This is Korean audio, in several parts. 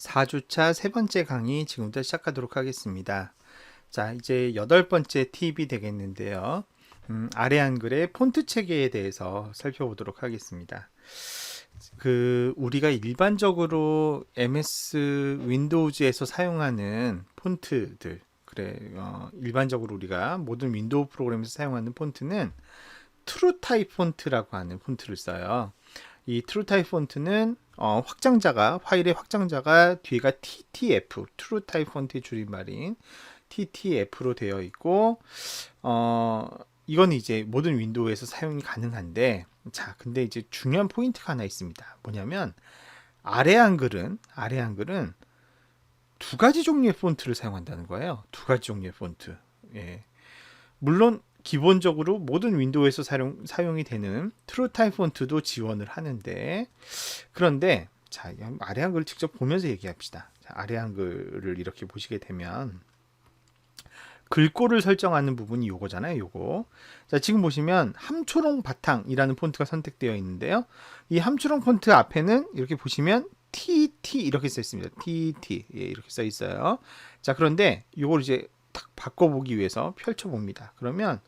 4주차 세 번째 강의 지금부터 시작하도록 하겠습니다. 자, 이제 8번째 팁이 되겠는데요. 아래 한글의 폰트 체계에 대해서 살펴보도록 하겠습니다. 우리가 일반적으로 MS 윈도우즈에서 사용하는 폰트들, 일반적으로 우리가 모든 윈도우 프로그램에서 사용하는 폰트는 트루타입 폰트라고 하는 폰트를 써요. 이 트루타입 폰트는 파일의 확장자가 뒤가 TTF, 트루타입 폰트의 줄임말인 TTF로 되어 있고, 이건 이제 모든 윈도우에서 사용이 가능한데, 자, 근데 이제 중요한 포인트가 하나 있습니다. 뭐냐면 아래 한글은 두 가지 종류의 폰트를 사용한다는 거예요. 두 가지 종류의 폰트. 예. 물론 기본적으로 모든 윈도우에서 사용이 되는 트루타입 폰트도 지원을 하는데, 그런데 자, 아래 한글을 직접 보면서 얘기합시다. 자, 아래 한글을 이렇게 보시게 되면 글꼴을 설정하는 부분이 요거잖아요. 요거. 자, 지금 보시면 함초롱 바탕이라는 폰트가 선택되어 있는데요. 이 함초롱 폰트 앞에는 이렇게 보시면 TT 이렇게 써 있습니다. TT. 예, 이렇게 써 있어요. 자, 그런데 요걸 이제 딱 바꿔보기 위해서 펼쳐봅니다. 그러면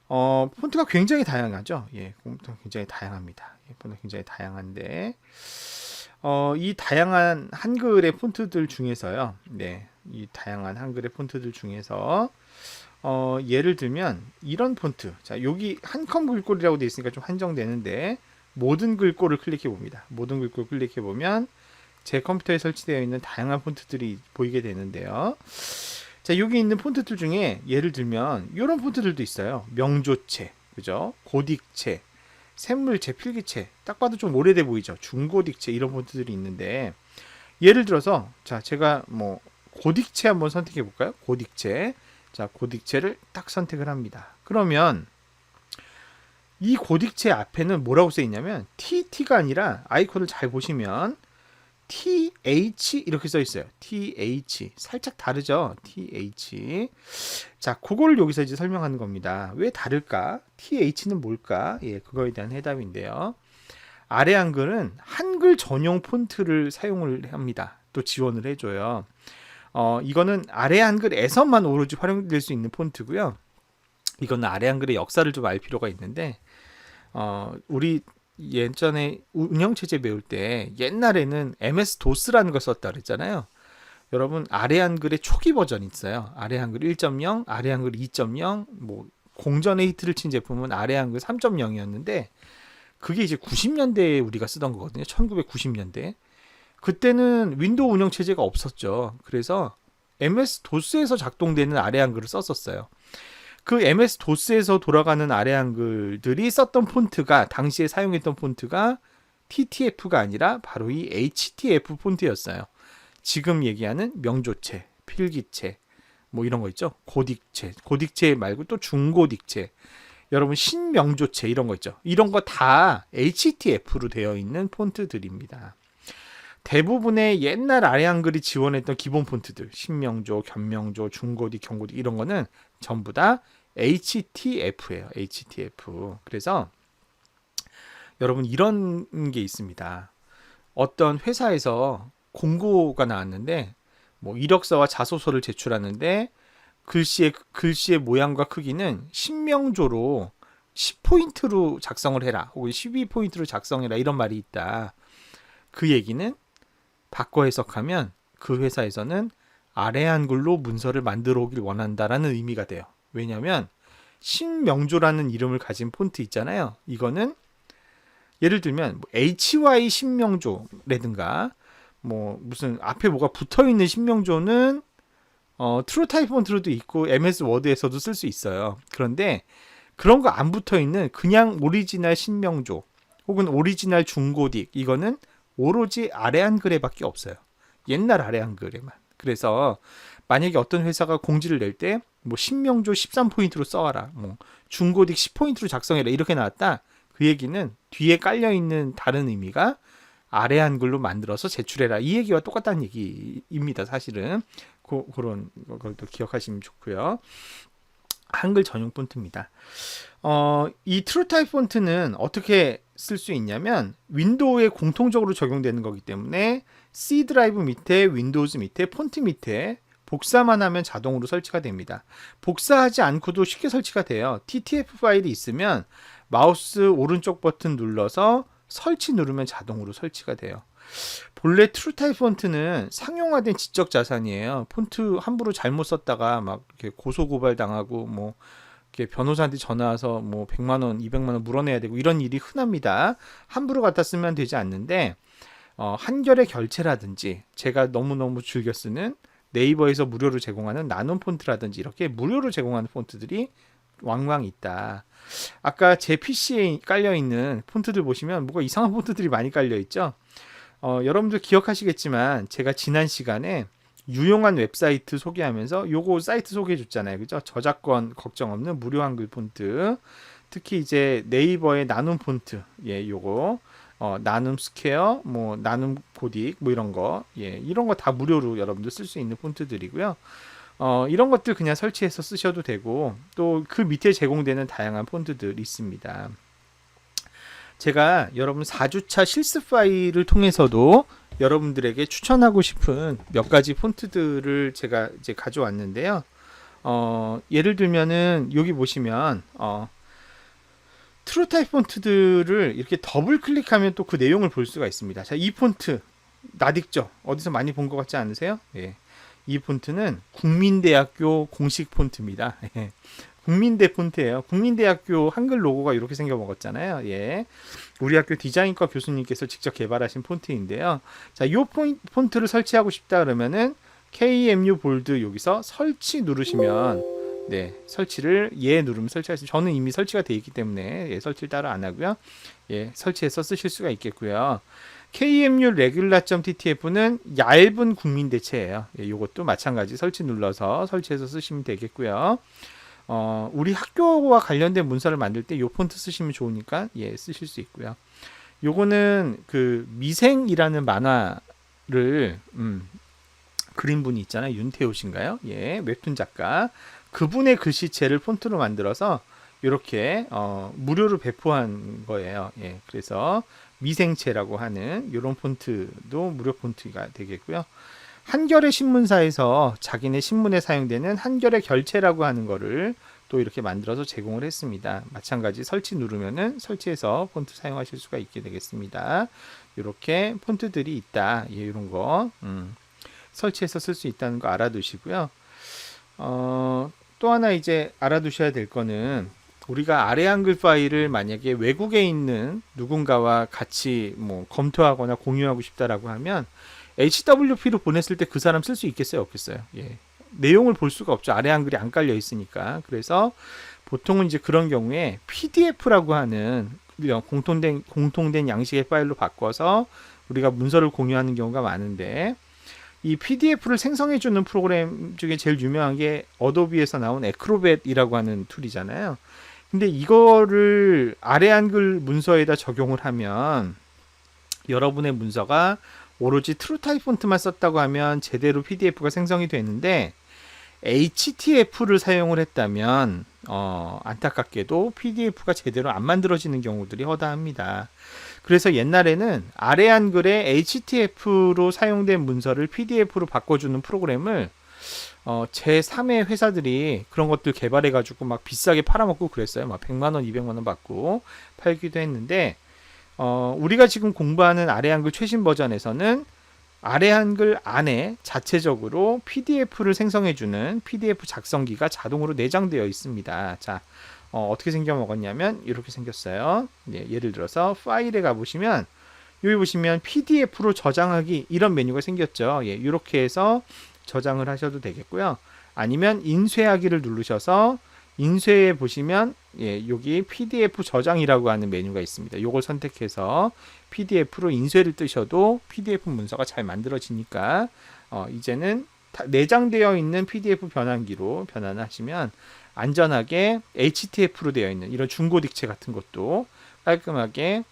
폰트가 굉장히 다양하죠. 예, 폰트가 굉장히 다양합니다. 예, 폰트가 굉장히 다양한데, 이 다양한 한글의 폰트들 중에서요. 네, 이 다양한 한글의 폰트들 중에서 예를 들면 이런 폰트. 자, 여기 한컴 글꼴이라고 되어 있으니까 좀 한정되는데 모든 글꼴을 클릭해 봅니다. 모든 글꼴 클릭해 보면 제 컴퓨터에 설치되어 있는 다양한 폰트들이 보이게 되는데요. 자, 여기 있는 폰트들 중에 예를 들면 이런 폰트들도 있어요. 명조체, 그죠? 고딕체, 샘물체, 필기체. 딱 봐도 좀 오래돼 보이죠? 중고딕체 이런 폰트들이 있는데, 예를 들어서 자, 제가 뭐 고딕체 한번 선택해 볼까요? 고딕체. 자, 고딕체를 딱 선택을 합니다. 그러면 이 고딕체 앞에는 뭐라고 써 있냐면 TT가 아니라 아이콘을 잘 보시면 TH 이렇게 써 있어요. TH. 살짝 다르죠? TH. 자, 그걸 여기서 이제 설명하는 겁니다. 왜 다를까? TH는 뭘까? 예, 그거에 대한 해답인데요. 아래 한글은 한글 전용 폰트를 사용을 합니다. 또 지원을 해줘요. 이거는 아래 한글에서만 오로지 활용될 수 있는 폰트고요. 이거는 아래 한글의 역사를 좀 알 필요가 있는데, 우리 예전에 운영체제 배울 때 옛날에는 MS-DOS라는 걸 썼다 그랬잖아요. 여러분, 아래 한글의 초기 버전이 있어요. 아래 한글 1.0, 아래 한글 2.0, 뭐 공전의 히트를 친 제품은 아래 한글 3.0이었는데, 그게 이제 90년대에 우리가 쓰던 거거든요. 1990년대. 그때는 윈도우 운영체제가 없었죠. 그래서 MS-DOS에서 작동되는 아래 한글을 썼었어요. 그 MS-DOS에서 돌아가는 아래 한글들이 썼던 폰트가, 당시에 사용했던 폰트가 TTF가 아니라 바로 이 HTF 폰트였어요. 지금 얘기하는 명조체, 필기체, 뭐 이런 거 있죠. 고딕체 말고 또 중고딕체, 여러분 신명조체 이런 거 있죠. 이런 거 다 HTF로 되어 있는 폰트들입니다. 대부분의 옛날 아래 한글이 지원했던 기본 폰트들, 신명조, 견명조, 중고딕, 경고딕 이런 거는 전부 다 HTF예요. HTF. 그래서 여러분 이런 게 있습니다. 어떤 회사에서 공고가 나왔는데 뭐 이력서와 자소서를 제출하는데 글씨의 모양과 크기는 신명조로 10포인트로 작성을 해라. 혹은 12포인트로 작성해라. 이런 말이 있다. 그 얘기는 바꿔 해석하면 그 회사에서는 아래 한글로 문서를 만들어 오길 원한다라는 의미가 돼요. 왜냐하면 신명조라는 이름을 가진 폰트 있잖아요. 이거는 예를 들면 HY 신명조라든가 뭐 무슨 앞에 뭐가 붙어 있는 신명조는 트루타입 폰트로도 있고 MS 워드에서도 쓸 수 있어요. 그런데 그런 거 안 붙어 있는 그냥 오리지널 신명조 혹은 오리지널 중고딕, 이거는 오로지 아래 한글에밖에 없어요. 옛날 아래 한글에만. 그래서 만약에 어떤 회사가 공지를 낼 때 뭐 신명조 13포인트로 써와라, 뭐 중고딕 10포인트로 작성해라 이렇게 나왔다. 그 얘기는 뒤에 깔려 있는 다른 의미가 아래 한글로 만들어서 제출해라, 이 얘기와 똑같다는 얘기입니다. 사실은 그런 걸 또 기억하시면 좋고요. 한글 전용 폰트입니다. 이 트루타입 폰트는 어떻게 쓸 수 있냐면 윈도우에 공통적으로 적용되는 거기 때문에 C 드라이브 밑에 윈도우즈 밑에 폰트 밑에 복사만 하면 자동으로 설치가 됩니다. 복사하지 않고도 쉽게 설치가 돼요. TTF 파일이 있으면 마우스 오른쪽 버튼 눌러서 설치 누르면 자동으로 설치가 돼요. 본래 트루타입 폰트는 상용화된 지적 자산이에요. 폰트 함부로 잘못 썼다가 막 이렇게 고소 고발 당하고 뭐 이렇게 변호사한테 전화 와서 뭐 100만 원, 200만 원 물어내야 되고 이런 일이 흔합니다. 함부로 갖다 쓰면 되지 않는데 한결의 결체라든지 제가 너무너무 즐겨 쓰는 네이버에서 무료로 제공하는 나눔 폰트라든지 이렇게 무료로 제공하는 폰트들이 왕왕 있다. 아까 제 PC에 깔려있는 폰트들 보시면 뭐가 이상한 폰트들이 많이 깔려있죠. 여러분들 기억하시겠지만 제가 지난 시간에 유용한 웹사이트 소개하면서 요거 사이트 소개해 줬잖아요. 그죠? 저작권 걱정 없는 무료 한글 폰트. 특히 이제 네이버의 나눔 폰트. 예, 요거. 나눔 스퀘어, 뭐 나눔 고딕, 뭐 이런 거, 예, 이런 거 다 무료로 여러분들 쓸 수 있는 폰트들이고요. 이런 것들 그냥 설치해서 쓰셔도 되고 또 그 밑에 제공되는 다양한 폰트들 있습니다. 제가 여러분 4주차 실습 파일을 통해서도 여러분들에게 추천하고 싶은 몇 가지 폰트들을 제가 이제 가져왔는데요. 예를 들면은 여기 보시면 트루타입 폰트들을 이렇게 더블 클릭하면 또 그 내용을 볼 수가 있습니다. 자, 이 폰트 낯익죠? 어디서 많이 본 것 같지 않으세요? 예. 이 폰트는 국민대학교 공식 폰트입니다. 예. 국민대 폰트예요. 국민대학교 한글 로고가 이렇게 생겨 먹었잖아요. 예. 우리 학교 디자인과 교수님께서 직접 개발하신 폰트인데요. 자, 이 폰트를 설치하고 싶다 그러면은 KMU 볼드 여기서 설치 누르시면 네, 설치를 누르면 설치할 수. 저는 이미 설치가 되어 있기 때문에 설치를 따로 안 하고요. 예, 설치해서 쓰실 수가 있겠고요. KMU regular.ttf는 얇은 국민대체예요. 예, 이것도 마찬가지 설치 눌러서 설치해서 쓰시면 되겠고요. 우리 학교와 관련된 문서를 만들 때 이 폰트 쓰시면 좋으니까 예, 쓰실 수 있고요. 요거는 그 미생이라는 만화를 그린 분이 있잖아요. 윤태호 씨인가요? 예, 웹툰 작가. 그분의 글씨체를 폰트로 만들어서 이렇게 무료로 배포한 거예요. 예, 그래서 미생체라고 하는 이런 폰트도 무료 폰트가 되겠고요. 한겨레 신문사에서 자기네 신문에 사용되는 한겨레 결체라고 하는 거를 또 이렇게 만들어서 제공을 했습니다. 마찬가지 설치 누르면은 설치해서 폰트 사용하실 수가 있게 되겠습니다. 이렇게 폰트들이 있다. 예, 이런 거 설치해서 쓸 수 있다는 거 알아두시고요. 또 하나 이제 알아두셔야 될 거는 우리가 아래 한글 파일을 만약에 외국에 있는 누군가와 같이 뭐 검토하거나 공유하고 싶다라고 하면 HWP로 보냈을 때 그 사람 쓸 수 있겠어요, 없겠어요? 예. 내용을 볼 수가 없죠. 아래 한글이 안 깔려 있으니까. 그래서 보통은 이제 그런 경우에 PDF라고 하는 공통된 양식의 파일로 바꿔서 우리가 문서를 공유하는 경우가 많은데 이 PDF를 생성해주는 프로그램 중에 제일 유명한 게 어도비에서 나온 에크로벳이라고 하는 툴이잖아요. 근데 이거를 아래 한글 문서에다 적용을 하면 여러분의 문서가 오로지 트루타입 폰트만 썼다고 하면 제대로 PDF가 생성이 되는데 HTF를 사용을 했다면 안타깝게도 PDF가 제대로 안 만들어지는 경우들이 허다합니다. 그래서 옛날에는 아래 한글에 HTF로 사용된 문서를 PDF로 바꿔주는 프로그램을 제3의 회사들이 그런 것들 개발해가지고 막 비싸게 팔아먹고 그랬어요. 막 100만원, 200만원 받고 팔기도 했는데 우리가 지금 공부하는 아래 한글 최신 버전에서는 아래 한글 안에 자체적으로 PDF를 생성해주는 PDF 작성기가 자동으로 내장되어 있습니다. 자, 어떻게 생겨 먹었냐면 이렇게 생겼어요. 네, 예를 들어서 파일에 가보시면 여기 보시면 PDF로 저장하기 이런 메뉴가 생겼죠. 예, 이렇게 해서 저장을 하셔도 되겠고요. 아니면 인쇄하기를 누르셔서 인쇄에 보시면 예, 여기 PDF 저장이라고 하는 메뉴가 있습니다. 이걸 선택해서 PDF로 인쇄를 뜨셔도 PDF 문서가 잘 만들어지니까 이제는 내장되어 있는 PDF 변환기로 변환하시면 안전하게 HTF로 되어 있는 이런 중고딕체 같은 것도 깔끔하게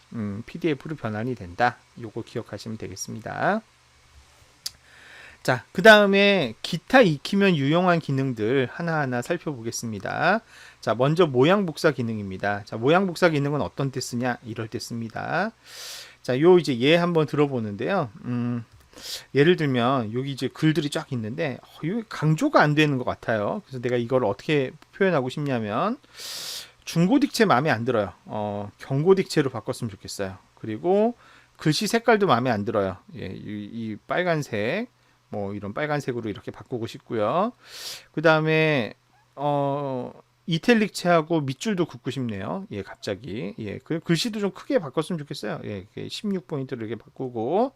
PDF로 변환이 된다. 요거 기억하시면 되겠습니다. 자, 그 다음에 기타 익히면 유용한 기능들 하나하나 살펴보겠습니다. 자, 먼저 모양 복사 기능입니다. 자, 모양 복사 기능은 어떤 때 쓰냐? 이럴 때 씁니다. 자, 요 이제 예 한번 들어보는데요. 예를 들면 여기 이제 글들이 쫙 있는데 이거 강조가 안 되는 것 같아요. 그래서 내가 이걸 어떻게 표현하고 싶냐면 중고딕체 마음에 안 들어요. 경고딕체로 바꿨으면 좋겠어요. 그리고 글씨 색깔도 마음에 안 들어요. 예, 이 빨간색 뭐 이런 빨간색으로 이렇게 바꾸고 싶고요. 그 다음에 이탈릭체하고 밑줄도 긋고 싶네요. 예, 갑자기. 예, 그 글씨도 좀 크게 바꿨으면 좋겠어요. 예, 16포인트를 이렇게 바꾸고,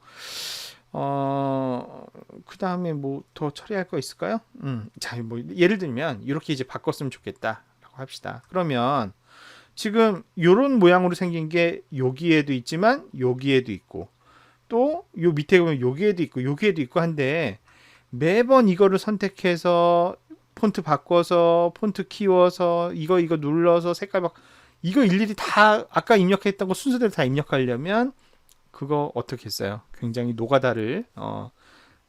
그 다음에 뭐 더 처리할 거 있을까요? 자, 뭐 예를 들면 이렇게 이제 바꿨으면 좋겠다라고 합시다. 그러면 지금 요런 모양으로 생긴 게 여기에도 있지만 여기에도 있고 또 요 밑에 보면 여기에도 있고 여기에도 있고 한데 매번 이거를 선택해서 폰트 바꿔서 폰트 키워서 이거 눌러서 색깔 이거 일일이 다 아까 입력했던 거 순서대로 다 입력하려면 그거 어떻게 했어요? 굉장히 노가다를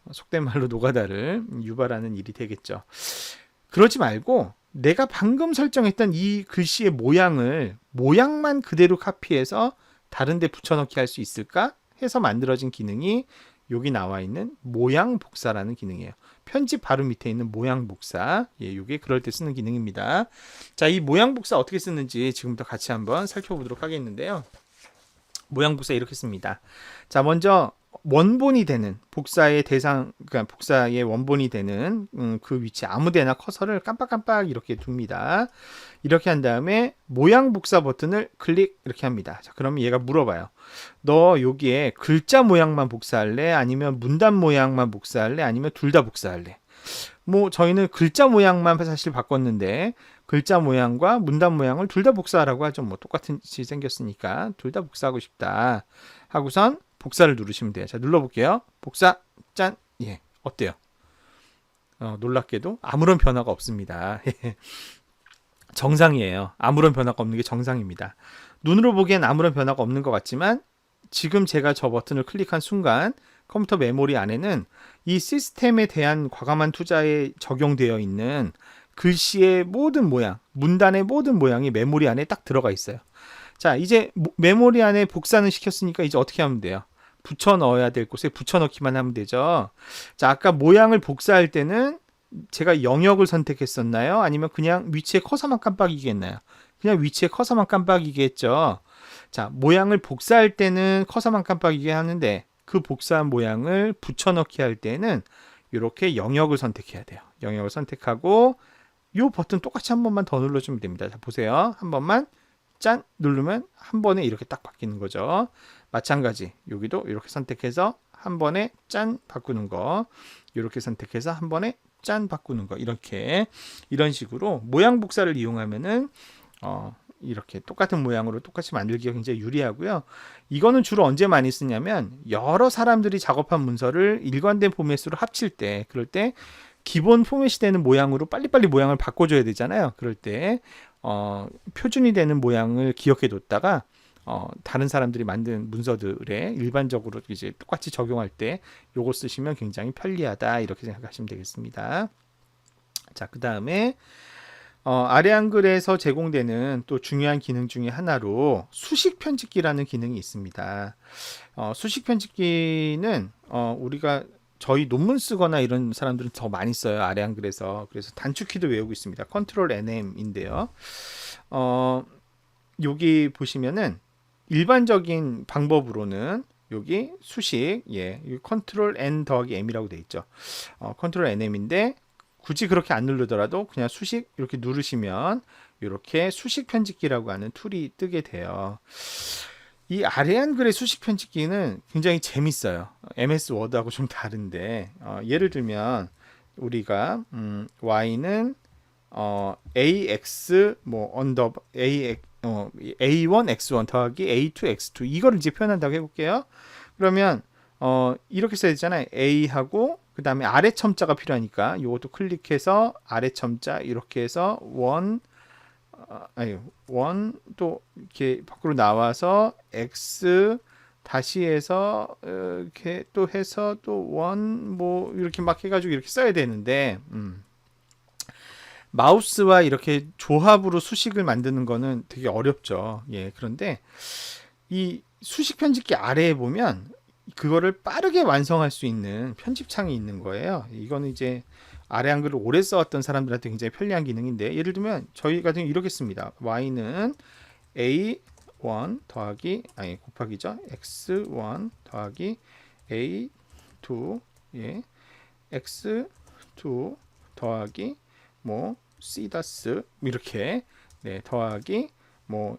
속된 말로 노가다를 유발하는 일이 되겠죠. 그러지 말고 내가 방금 설정했던 이 글씨의 모양만 그대로 카피해서 다른 데 붙여넣기 할 수 있을까 해서 만들어진 기능이 여기 나와 있는 모양 복사라는 기능이에요. 편집 바로 밑에 있는 모양 복사. 예, 이게 그럴 때 쓰는 기능입니다. 자, 이 모양 복사 어떻게 쓰는지 지금부터 같이 한번 살펴보도록 하겠는데요. 모양 복사 이렇게 씁니다. 자, 먼저 원본이 되는 복사의 대상, 그러니까 복사의 원본이 되는 그 위치 아무데나 커서를 깜빡깜빡 이렇게 둡니다. 이렇게 한 다음에 모양 복사 버튼을 클릭 이렇게 합니다. 자, 그러면 얘가 물어봐요. 너 여기에 글자 모양만 복사할래? 아니면 문단 모양만 복사할래? 아니면 둘 다 복사할래? 뭐 저희는 글자 모양만 사실 바꿨는데 글자 모양과 문단 모양을 둘 다 복사하라고 하죠. 뭐 똑같이 생겼으니까 둘 다 복사하고 싶다 하고선 복사를 누르시면 돼요. 자, 눌러볼게요. 복사 짠. 예, 어때요? 놀랍게도 아무런 변화가 없습니다. 정상이에요. 아무런 변화가 없는 게 정상입니다. 눈으로 보기엔 아무런 변화가 없는 것 같지만 지금 제가 저 버튼을 클릭한 순간 컴퓨터 메모리 안에는 이 시스템에 대한 과감한 투자에 적용되어 있는 글씨의 모든 모양, 문단의 모든 모양이 메모리 안에 딱 들어가 있어요. 자, 이제 메모리 안에 복사는 시켰으니까 이제 어떻게 하면 돼요? 붙여 넣어야 될 곳에 붙여 넣기만 하면 되죠. 자, 아까 모양을 복사할 때는 제가 영역을 선택했었나요? 아니면 그냥 위치에 커서만 깜빡이겠나요? 그냥 위치에 커서만 깜빡이겠죠. 자, 모양을 복사할 때는 커서만 깜빡이게 하는데 그 복사한 모양을 붙여넣기 할 때는 이렇게 영역을 선택해야 돼요. 영역을 선택하고 이 버튼 똑같이 한 번만 더 눌러주면 됩니다. 자, 보세요. 한 번만 짠 누르면 한 번에 이렇게 딱 바뀌는 거죠. 마찬가지 여기도 이렇게 선택해서 한 번에 짠 바꾸는 거, 이렇게 선택해서 한 번에 짠 바꾸는 거, 이렇게 이런 식으로 모양 복사를 이용하면은 이렇게 똑같은 모양으로 똑같이 만들기가 굉장히 유리하고요. 이거는 주로 언제 많이 쓰냐면 여러 사람들이 작업한 문서를 일관된 포맷으로 합칠 때, 그럴 때 기본 포맷이 되는 모양으로 빨리빨리 모양을 바꿔줘야 되잖아요. 그럴 때 표준이 되는 모양을 기억해 뒀다가 다른 사람들이 만든 문서들에 일반적으로 이제 똑같이 적용할 때 요거 쓰시면 굉장히 편리하다 이렇게 생각하시면 되겠습니다. 자, 그 다음에 아래 한글에서 제공되는 또 중요한 기능 중에 하나로 수식 편집기라는 기능이 있습니다. 수식 편집기는 우리가 저희 논문 쓰거나 이런 사람들은 더 많이 써요. 아래 한글에서. 그래서 단축키도 외우고 있습니다. 컨트롤 NM인데요. 여기 보시면은 일반적인 방법으로는 여기 수식, 예, 컨트롤 N 더하기 M이라고 되어 있죠. 컨트롤 NM인데 굳이 그렇게 안 누르더라도 그냥 수식 이렇게 누르시면 이렇게 수식 편집기라고 하는 툴이 뜨게 돼요. 이 아래 한글의 수식 편집기는 굉장히 재밌어요. MS 워드하고 좀 다른데 예를 들면 우리가 Y는 AX 뭐 언더 A1 X1 더하기 A2 X2 이거를 이제 표현한다고 해볼게요. 그러면 이렇게 써야 되잖아요. A하고 그 다음에 아래 첨자가 필요하니까 이것도 클릭해서 아래 첨자 이렇게 해서 원 또 이렇게 밖으로 나와서 X 다시 해서 이렇게 또 해서 또 원 뭐 이렇게 막 해가지고 이렇게 써야 되는데 마우스와 이렇게 조합으로 수식을 만드는 거는 되게 어렵죠. 예, 그런데 이 수식 편집기 아래에 보면 그거를 빠르게 완성할 수 있는 편집창이 있는 거예요. 이거는 이제 아래 한글을 오래 써왔던 사람들한테 굉장히 편리한 기능인데, 예를 들면 저희 같은 경우 이렇게 씁니다. y는 a1 더하기 곱하기죠. x1 더하기 a2 예, x2 더하기 뭐 c-다스 이렇게 네, 더하기 뭐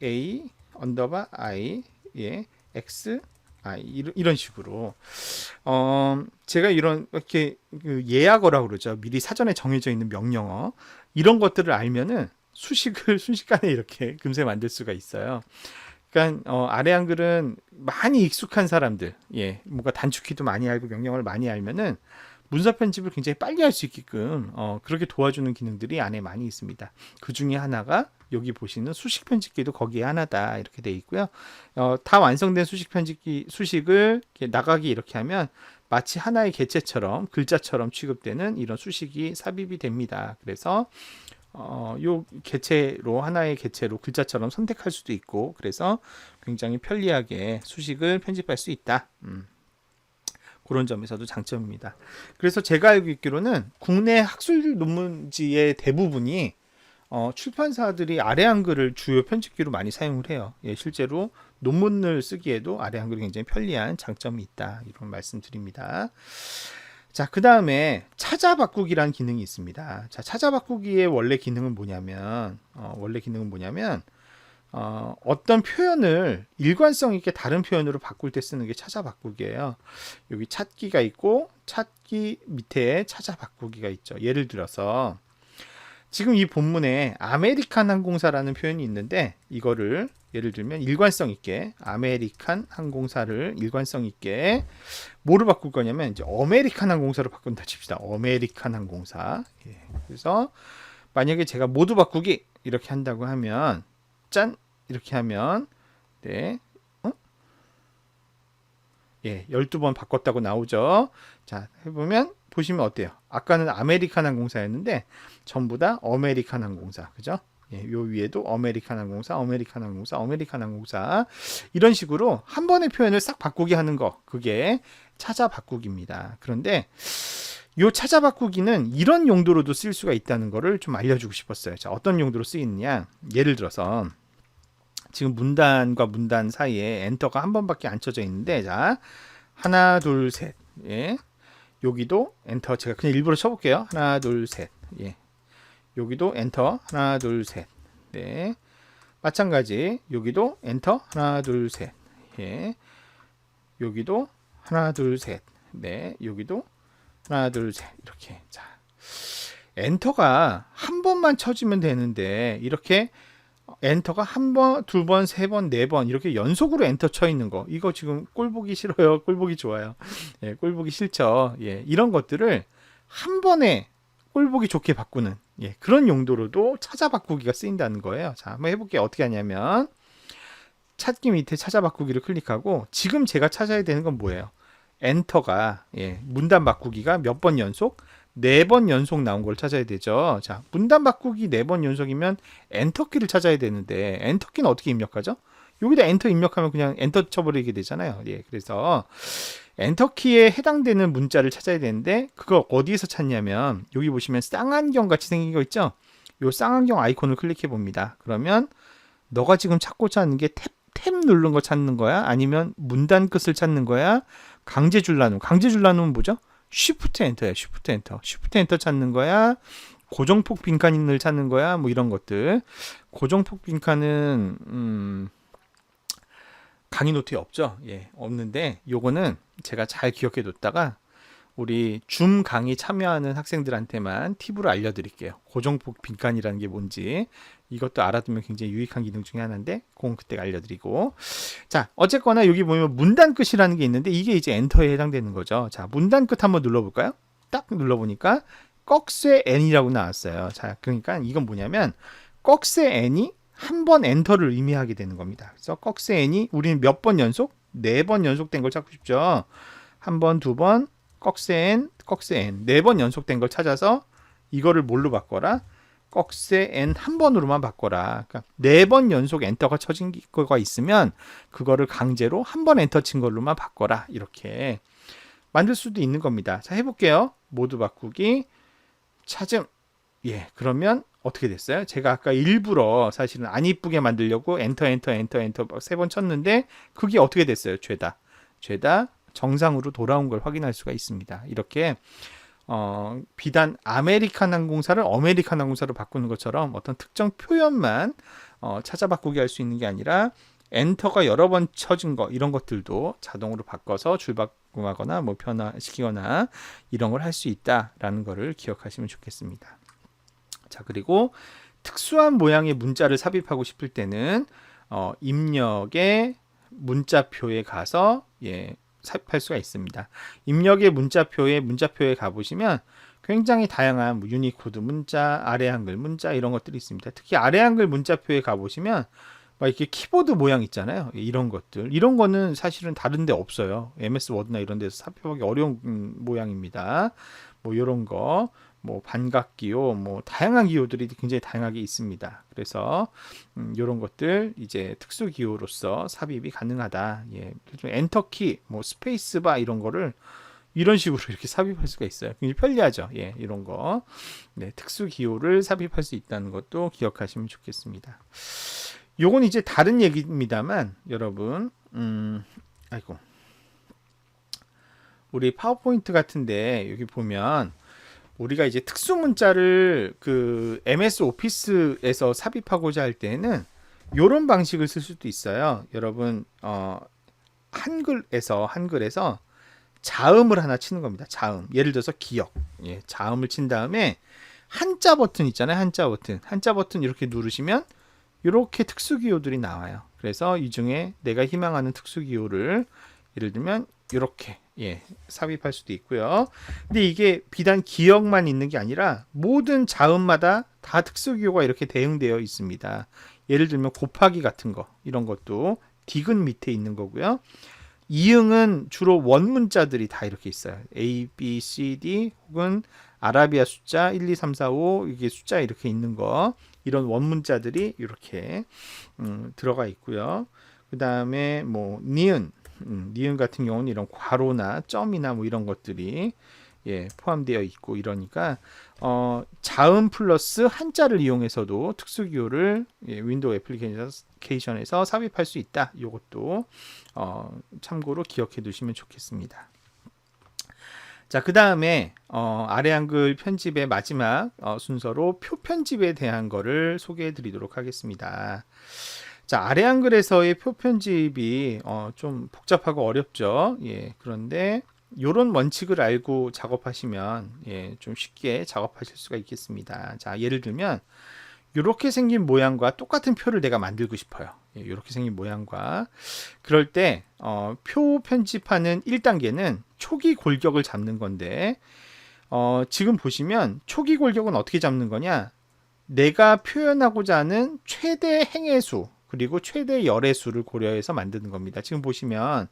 a 언더바 i 예, x 이런 식으로 제가 이렇게 예약어라고 그러죠. 미리 사전에 정해져 있는 명령어 이런 것들을 알면은 수식을 순식간에 이렇게 금세 만들 수가 있어요. 그러니까 아래 한글은 많이 익숙한 사람들, 예, 뭔가 단축키도 많이 알고 명령어를 많이 알면은 문서 편집을 굉장히 빨리 할 수 있게끔 그렇게 도와주는 기능들이 안에 많이 있습니다. 그 중에 하나가 여기 보시는 수식 편집기도 거기에 하나다 이렇게 돼 있고요. 다 완성된 수식 편집기 수식을 나가기 이렇게 하면 마치 하나의 개체처럼 글자처럼 취급되는 이런 수식이 삽입이 됩니다. 그래서 요 개체로 하나의 개체로 글자처럼 선택할 수도 있고 그래서 굉장히 편리하게 수식을 편집할 수 있다. 그런 점에서도 장점입니다. 그래서 제가 알고 있기로는 국내 학술 논문지의 대부분이 출판사들이 아래 한글을 주요 편집기로 많이 사용을 해요. 예, 실제로 논문을 쓰기에도 아래 한글이 굉장히 편리한 장점이 있다. 이런 말씀 드립니다. 자, 그 다음에 찾아 바꾸기라는 기능이 있습니다. 자, 찾아 바꾸기의 원래 기능은 뭐냐면 어떤 표현을 일관성 있게 다른 표현으로 바꿀 때 쓰는 게 찾아 바꾸기예요. 여기 찾기가 있고 찾기 밑에 찾아 바꾸기가 있죠. 예를 들어서 지금 이 본문에 아메리칸 항공사라는 표현이 있는데 이거를 예를 들면 일관성 있게 아메리칸 항공사를 일관성 있게 뭐로 바꿀 거냐면 이제 어메리칸 항공사로 바꾼다 칩시다. 어메리칸 항공사. 예. 그래서 만약에 제가 모두 바꾸기 이렇게 한다고 하면 짠 이렇게 하면 네. 예, 12번 바꿨다고 나오죠. 자, 해보면 보시면 어때요? 아까는 아메리칸 항공사였는데 전부 다 어메리칸 항공사. 그죠? 예, 요 위에도 어메리칸 항공사, 어메리칸 항공사, 어메리칸 항공사 이런 식으로 한 번의 표현을 싹 바꾸게 하는 거 그게 찾아 바꾸기입니다. 그런데 요 찾아 바꾸기는 이런 용도로도 쓸 수가 있다는 거를 좀 알려주고 싶었어요. 자, 어떤 용도로 쓰이느냐? 예를 들어서 지금 문단과 문단 사이에 엔터가 한 번밖에 안 쳐져 있는데 자 하나 둘 셋 예. 여기도 엔터 제가 그냥 일부러 쳐볼게요. 하나 둘 셋 예. 여기도 엔터 하나 둘 셋 네. 마찬가지 여기도 엔터 하나 둘 셋 예. 여기도 하나 둘 셋 네. 여기도 하나 둘 셋 이렇게 자 엔터가 한 번만 쳐주면 되는데 이렇게 엔터가 한 번, 두 번, 세 번, 네 번 이렇게 연속으로 엔터 쳐 있는 거 이거 지금 꼴 보기 싫어요? 꼴 보기 좋아요? 예, 꼴 보기 싫죠. 예, 이런 것들을 한 번에 꼴 보기 좋게 바꾸는 예, 그런 용도로도 찾아 바꾸기가 쓰인다는 거예요. 자, 한번 해볼게요. 어떻게 하냐면 찾기 밑에 찾아 바꾸기를 클릭하고 지금 제가 찾아야 되는 건 뭐예요? 엔터가 예, 문단 바꾸기가 몇 번 연속? 4번 연속 나온 걸 찾아야 되죠. 자, 문단 바꾸기 4번 연속이면 엔터키를 찾아야 되는데 엔터키는 어떻게 입력하죠? 여기다 엔터 입력하면 그냥 엔터 쳐버리게 되잖아요. 예, 그래서 엔터키에 해당되는 문자를 찾아야 되는데 그거 어디에서 찾냐면 여기 보시면 쌍안경 같이 생긴 거 있죠? 요 쌍안경 아이콘을 클릭해 봅니다. 그러면 너가 지금 찾고자 하는 게 탭 누른 거 찾는 거야? 아니면 문단 끝을 찾는 거야? 강제줄 나눔은 뭐죠? 쉬프트 엔터야. 쉬프트 엔터 찾는 거야. 고정폭 빈칸을 찾는 거야. 뭐 이런 것들. 고정폭 빈칸은 강의 노트에 없죠. 예, 없는데 요거는 제가 잘 기억해 뒀다가 우리 줌 강의 참여하는 학생들한테만 팁으로 알려드릴게요. 고정폭 빈칸이라는 게 뭔지 이것도 알아두면 굉장히 유익한 기능 중에 하나인데 그건 그때 알려드리고 자 어쨌거나 여기 보면 문단 끝이라는 게 있는데 이게 이제 엔터에 해당되는 거죠. 자 문단 끝 한번 눌러볼까요? 딱 눌러보니까 꺽쇠 n이라고 나왔어요. 자 그러니까 이건 뭐냐면 꺽쇠 n이 한 번 엔터를 의미하게 되는 겁니다. 그래서 꺽쇠 n이 우리는 몇 번 연속? 4번 연속된 걸 찾고 싶죠. 한 번, 두 번, 꺽쇠 n, 4번 연속된 걸 찾아서 이거를 뭘로 바꿔라? 꺽쇠 n 한 번으로만 바꿔라. 그러니까 4번 연속 엔터가 쳐진 거가 있으면 그거를 강제로 한 번 엔터 친 걸로만 바꿔라. 이렇게 만들 수도 있는 겁니다. 자, 해볼게요. 모두 바꾸기 찾음. 예, 그러면 어떻게 됐어요? 제가 아까 일부러 사실은 안 이쁘게 만들려고 엔터 3번 쳤는데 그게 어떻게 됐어요? 죄다 정상으로 돌아온 걸 확인할 수가 있습니다. 이렇게 비단 아메리칸 항공사를 어메리칸 항공사로 바꾸는 것처럼 어떤 특정 표현만 찾아 바꾸기 할 수 있는 게 아니라 엔터가 여러 번 쳐진 거 이런 것들도 자동으로 바꿔서 줄바꿈하거나 뭐 변화시키거나 이런 걸 할 수 있다라는 거를 기억하시면 좋겠습니다. 자, 그리고 특수한 모양의 문자를 삽입하고 싶을 때는 입력의 문자표에 가서 삽입할 수가 있습니다. 입력의 문자표에 가보시면 굉장히 다양한 유니코드 문자, 아래 한글 문자 이런 것들이 있습니다. 특히 아래 한글 문자표에 가보시면 막 이렇게 키보드 모양 있잖아요. 이런 것들. 이런 거는 사실은 다른 데 없어요. MS 워드나 이런 데서 삽입하기 어려운 모양입니다. 뭐 이런 거, 뭐 반각 기호, 뭐 다양한 기호들이 굉장히 다양하게 있습니다. 그래서 이런 것들 이제 특수 기호로서 삽입이 가능하다. 예. 엔터키, 뭐 스페이스바 이런 거를 이런 식으로 이렇게 삽입할 수가 있어요. 굉장히 편리하죠. 예, 이런 거. 네, 특수 기호를 삽입할 수 있다는 것도 기억하시면 좋겠습니다. 요건 이제 다른 얘기입니다만 여러분 아이고 우리 파워포인트 같은데 여기 보면 우리가 이제 특수 문자를 그 MS 오피스에서 삽입하고자 할 때는 요런 방식을 쓸 수도 있어요. 여러분 한글에서 자음을 하나 치는 겁니다. 자음. 예를 들어서 기억. 예, 자음을 친 다음에 한자 버튼 있잖아요. 한자 버튼 이렇게 누르시면 이렇게 특수 기호들이 나와요. 그래서 이 중에 내가 희망하는 특수 기호를 예를 들면 이렇게 삽입할 수도 있고요. 근데 이게 비단 기억만 있는 게 아니라 모든 자음마다 다 특수 기호가 이렇게 대응되어 있습니다. 예를 들면 곱하기 같은 거 이런 것도 디귿 밑에 있는 거고요. 이응은 주로 원문자들이 다 이렇게 있어요. A, B, C, D 혹은 아라비아 숫자 1, 2, 3, 4, 5 이게 숫자 이렇게 있는 거 이런 원문자들이 이렇게 들어가 있고요. 그 다음에 뭐 니은 같은 경우는 이런 괄호나 점이나 뭐 이런 것들이 포함되어 있고 이러니까 자음 플러스 한자를 이용해서도 특수기호를 윈도우 애플리케이션에서 삽입할 수 있다. 이것도 참고로 기억해 두시면 좋겠습니다. 자, 그 다음에 아래 한글 편집의 마지막 순서로 표 편집에 대한 거를 소개해 드리도록 하겠습니다. 자, 아래 한글에서의 표 편집이 좀 복잡하고 어렵죠. 예, 그런데 이런 원칙을 알고 작업하시면 좀 쉽게 작업하실 수가 있겠습니다. 자, 예를 들면 이렇게 생긴 모양과 똑같은 표를 내가 만들고 싶어요. 이렇게 생긴 모양과 그럴 때 표 편집하는 1단계는 초기 골격을 잡는 건데 지금 보시면 초기 골격은 어떻게 잡는 거냐? 내가 표현하고자 하는 최대 행의 수 그리고 최대 열의 수를 고려해서 만드는 겁니다. 지금 보시면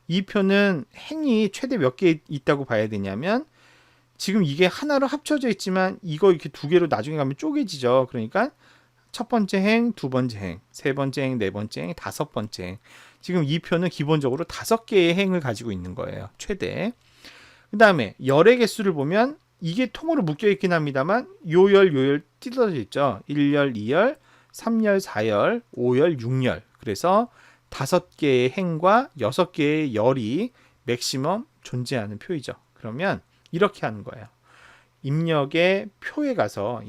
이 표는 행이 최대 몇 개 있다고 봐야 되냐면 지금 이게 하나로 합쳐져 있지만 이거 이렇게 두 개로 나중에 가면 쪼개지죠. 그러니까 첫 번째 행, 두 번째 행, 세 번째 행, 네 번째 행, 다섯 번째 행. 지금 이 표는 기본적으로 5개의 행을 가지고 있는 거예요. 최대. 그 다음에 열의 개수를 보면 이게 통으로 묶여 있긴 합니다만 요열 찢어져 있죠. 1열, 2열, 3열, 4열, 5열, 6열. 그래서 5개의 행과 6개의 열이 맥시멈 존재하는 표이죠. 그러면 이렇게 하는 거예요. 입력의 표에 가서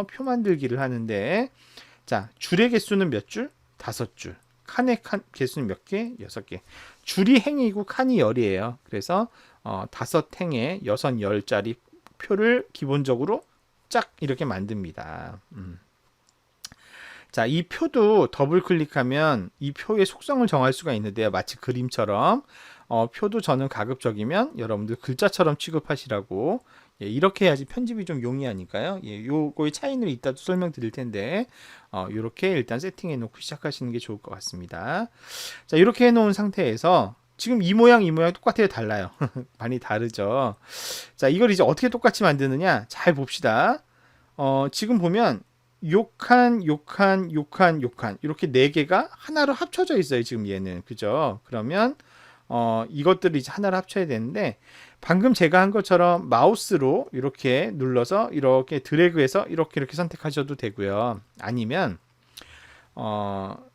표 만들기를 하는데 자, 줄의 개수는 몇 줄? 5줄. 칸의 개수는 몇 개? 6개. 줄이 행이고 칸이 열이에요. 그래서 5행에 6열짜리 표를 기본적으로 쫙 이렇게 만듭니다. 자, 이 표도 더블 클릭하면 이 표의 속성을 정할 수가 있는데요. 마치 그림처럼 표도 저는 가급적이면 여러분들 글자처럼 취급하시라고, 예, 이렇게 해야지 편집이 좀 용이하니까요. 예, 요거의 차이는 이따 설명드릴 텐데, 이렇게 일단 세팅해 놓고 시작하시는 게 좋을 것 같습니다. 자, 이렇게 해놓은 상태에서 지금 이 모양 똑같아요? 달라요? 많이 다르죠. 자, 이걸 이제 어떻게 똑같이 만드느냐? 잘 봅시다. 지금 보면 욕한 이렇게 네 개가 하나로 합쳐져 있어요. 지금 얘는, 그죠? 그러면 이것들을 이제 하나로 합쳐야 되는데, 방금 제가 한 것처럼 마우스로 이렇게 눌러서 이렇게 드래그해서 이렇게 선택하셔도 되고요. 아니면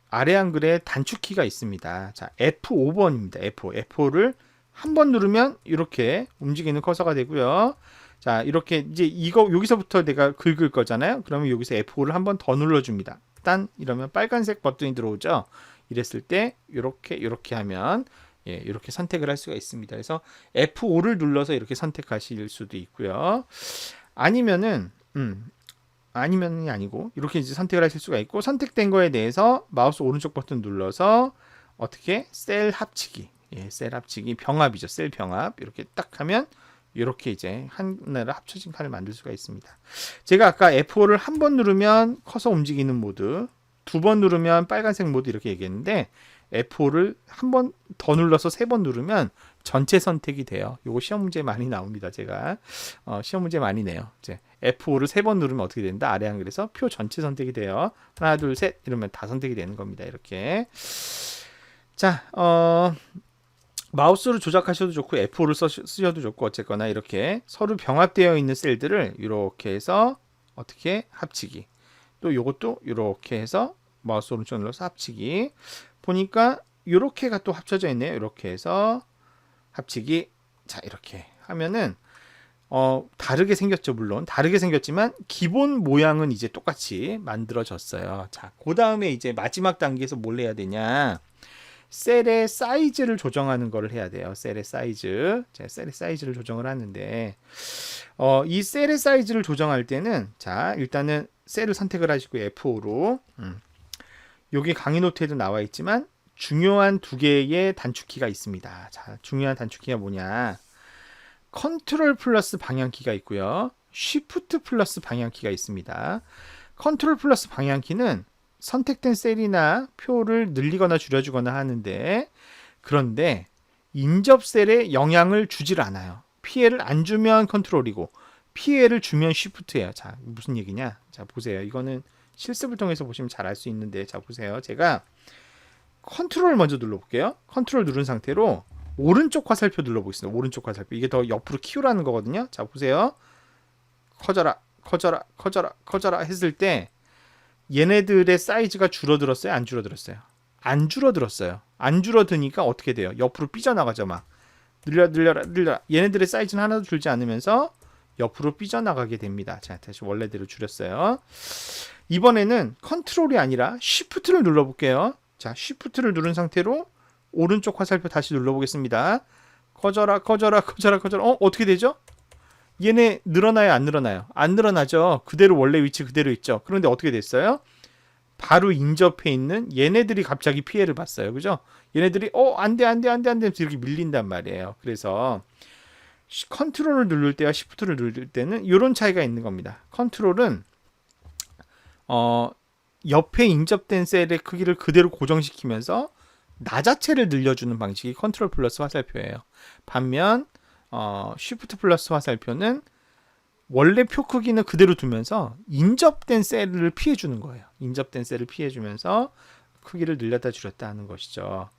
아래 한글에 단축키가 있습니다. 자, F5번입니다. F5를 한 번 누르면 이렇게 움직이는 커서가 되고요. 자, 이렇게 이제 이거 여기서부터 내가 긁을 거잖아요. 그러면 여기서 F5를 한 번 더 눌러줍니다. 딴 이러면 빨간색 버튼이 들어오죠. 이랬을 때 이렇게 하면, 예, 이렇게 선택을 할 수가 있습니다. 그래서 F5를 눌러서 이렇게 선택하실 수도 있고요. 아니면은 아니면이 아니고 이렇게 이제 선택을 하실 수가 있고, 선택된 거에 대해서 마우스 오른쪽 버튼 눌러서 어떻게 셀 합치기, 예, 셀 합치기 병합이죠. 셀 병합 이렇게 딱 하면 이렇게 이제 하나로 합쳐진 칸을 만들 수가 있습니다. 제가 아까 F5를 한 번 누르면 커서 움직이는 모드, 두 번 누르면 빨간색 모드 이렇게 얘기했는데, F5를 한 번 더 눌러서 세 번 누르면 전체 선택이 돼요. 요거 시험 문제 많이 나옵니다. 제가 시험 문제 많이 내요. 이제 F5를 세 번 누르면 어떻게 된다? 아래 한글에서 표 전체 선택이 돼요. 하나, 둘, 셋 이러면 다 선택이 되는 겁니다. 이렇게. 자, 마우스로 조작하셔도 좋고 F5를 쓰셔도 좋고, 어쨌거나 이렇게 서로 병합되어 있는 셀들을 이렇게 해서 어떻게 합치기. 또 요것도 이렇게 해서 마우스 오른쪽 눌러서 합치기. 보니까 이렇게가 또 합쳐져 있네요. 이렇게 해서 합치기. 자, 이렇게 하면은 다르게 생겼죠. 물론 다르게 생겼지만 기본 모양은 이제 똑같이 만들어졌어요. 자, 그 다음에 이제 마지막 단계에서 뭘 해야 되냐? 셀의 사이즈를 조정하는 거를 해야 돼요. 셀의 사이즈. 제가 셀의 사이즈를 조정을 하는데, 이 셀의 사이즈를 조정할 때는, 자, 일단은 셀을 선택을 하시고 F5로, 여기 강의 노트에도 나와 있지만 중요한 두 개의 단축키가 있습니다. 자, 중요한 단축키가 뭐냐? 컨트롤 플러스 방향키가 있고요. 쉬프트 플러스 방향키가 있습니다. 컨트롤 플러스 방향키는 선택된 셀이나 표를 늘리거나 줄여주거나 하는데, 그런데 인접 셀에 영향을 주질 않아요. 피해를 안 주면 컨트롤이고 피해를 주면 쉬프트예요. 자, 무슨 얘기냐? 자, 보세요. 이거는 실습을 통해서 보시면 잘 알 수 있는데, 자, 보세요. 제가 컨트롤 먼저 눌러볼게요. 컨트롤 누른 상태로 오른쪽 화살표 눌러보겠습니다. 오른쪽 화살표. 이게 더 옆으로 키우라는 거거든요. 자, 보세요. 커져라, 커져라, 커져라, 커져라 했을 때 얘네들의 사이즈가 줄어들었어요? 안 줄어들었어요? 안 줄어들었어요. 안 줄어드니까 어떻게 돼요? 옆으로 삐져나가죠. 막 늘려라. 얘네들의 사이즈는 하나도 줄지 않으면서 옆으로 삐져나가게 됩니다. 자, 다시 원래대로 줄였어요. 이번에는 컨트롤이 아니라 쉬프트를 눌러볼게요. 자, 쉬프트를 누른 상태로 오른쪽 화살표 다시 눌러보겠습니다. 커져라. 어떻게 되죠? 얘네 늘어나요? 안 늘어나요? 안 늘어나죠. 그대로 원래 위치 그대로 있죠. 그런데 어떻게 됐어요? 바로 인접해 있는 얘네들이 갑자기 피해를 봤어요. 그죠? 얘네들이 안 돼 이렇게 밀린단 말이에요. 그래서 컨트롤을 누를 때와 쉬프트를 누를 때는 이런 차이가 있는 겁니다. 컨트롤은 옆에 인접된 셀의 크기를 그대로 고정시키면서 나 자체를 늘려주는 방식이 컨트롤 플러스 화살표예요. 반면 쉬프트 플러스 화살표는 원래 표 크기는 그대로 두면서 인접된 셀을 피해주는 거예요. 인접된 셀을 피해주면서 크기를 늘렸다 줄였다 하는 것이죠.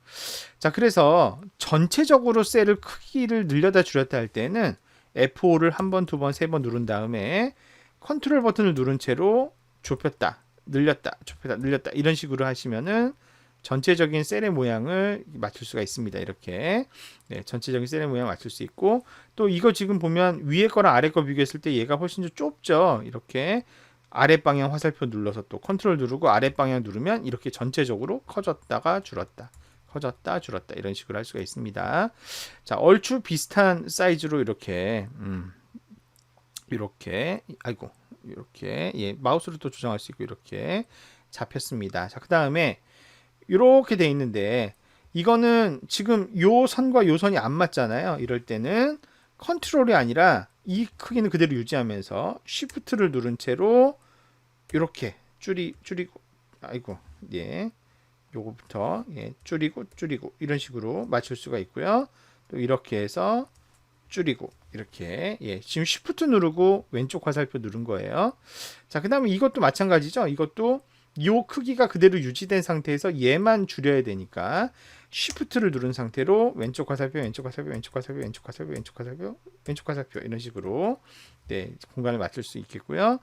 자, 그래서 전체적으로 셀을 크기를 늘렸다 줄였다 할 때는 F5를 한 번, 두 번, 세 번 누른 다음에 컨트롤 버튼을 누른 채로 좁혔다, 늘렸다, 좁혔다, 늘렸다 이런 식으로 하시면은 전체적인 셀의 모양을 맞출 수가 있습니다. 이렇게, 네, 전체적인 셀의 모양 맞출 수 있고, 또 이거 지금 보면 위에 거랑 아래 거 비교했을 때 얘가 훨씬 더 좁죠. 이렇게 아래 방향 화살표 눌러서 또 컨트롤 누르고 아래 방향 누르면 이렇게 전체적으로 커졌다가 줄었다, 커졌다 줄었다 이런 식으로 할 수가 있습니다. 자, 얼추 비슷한 사이즈로 이렇게 이렇게 예, 마우스로 또 조정할 수 있고 이렇게 잡혔습니다. 자, 그 다음에 이렇게 돼 있는데 이거는 지금 요 선과 요 선이 안 맞잖아요. 이럴 때는 컨트롤이 아니라 이 크기는 그대로 유지하면서 쉬프트를 누른 채로 이렇게 줄이고 아이고 예 요거부터 예 줄이고 이런 식으로 맞출 수가 있고요. 또 이렇게 해서 줄이고 이렇게 예 지금 쉬프트 누르고 왼쪽 화살표 누른 거예요. 자 그다음에 이것도 마찬가지죠. 이것도 요 크기가 그대로 유지된 상태에서 얘만 줄여야 되니까 쉬프트를 누른 상태로 왼쪽 화살표 이런 식으로 네 공간을 맞출 수 있겠고요.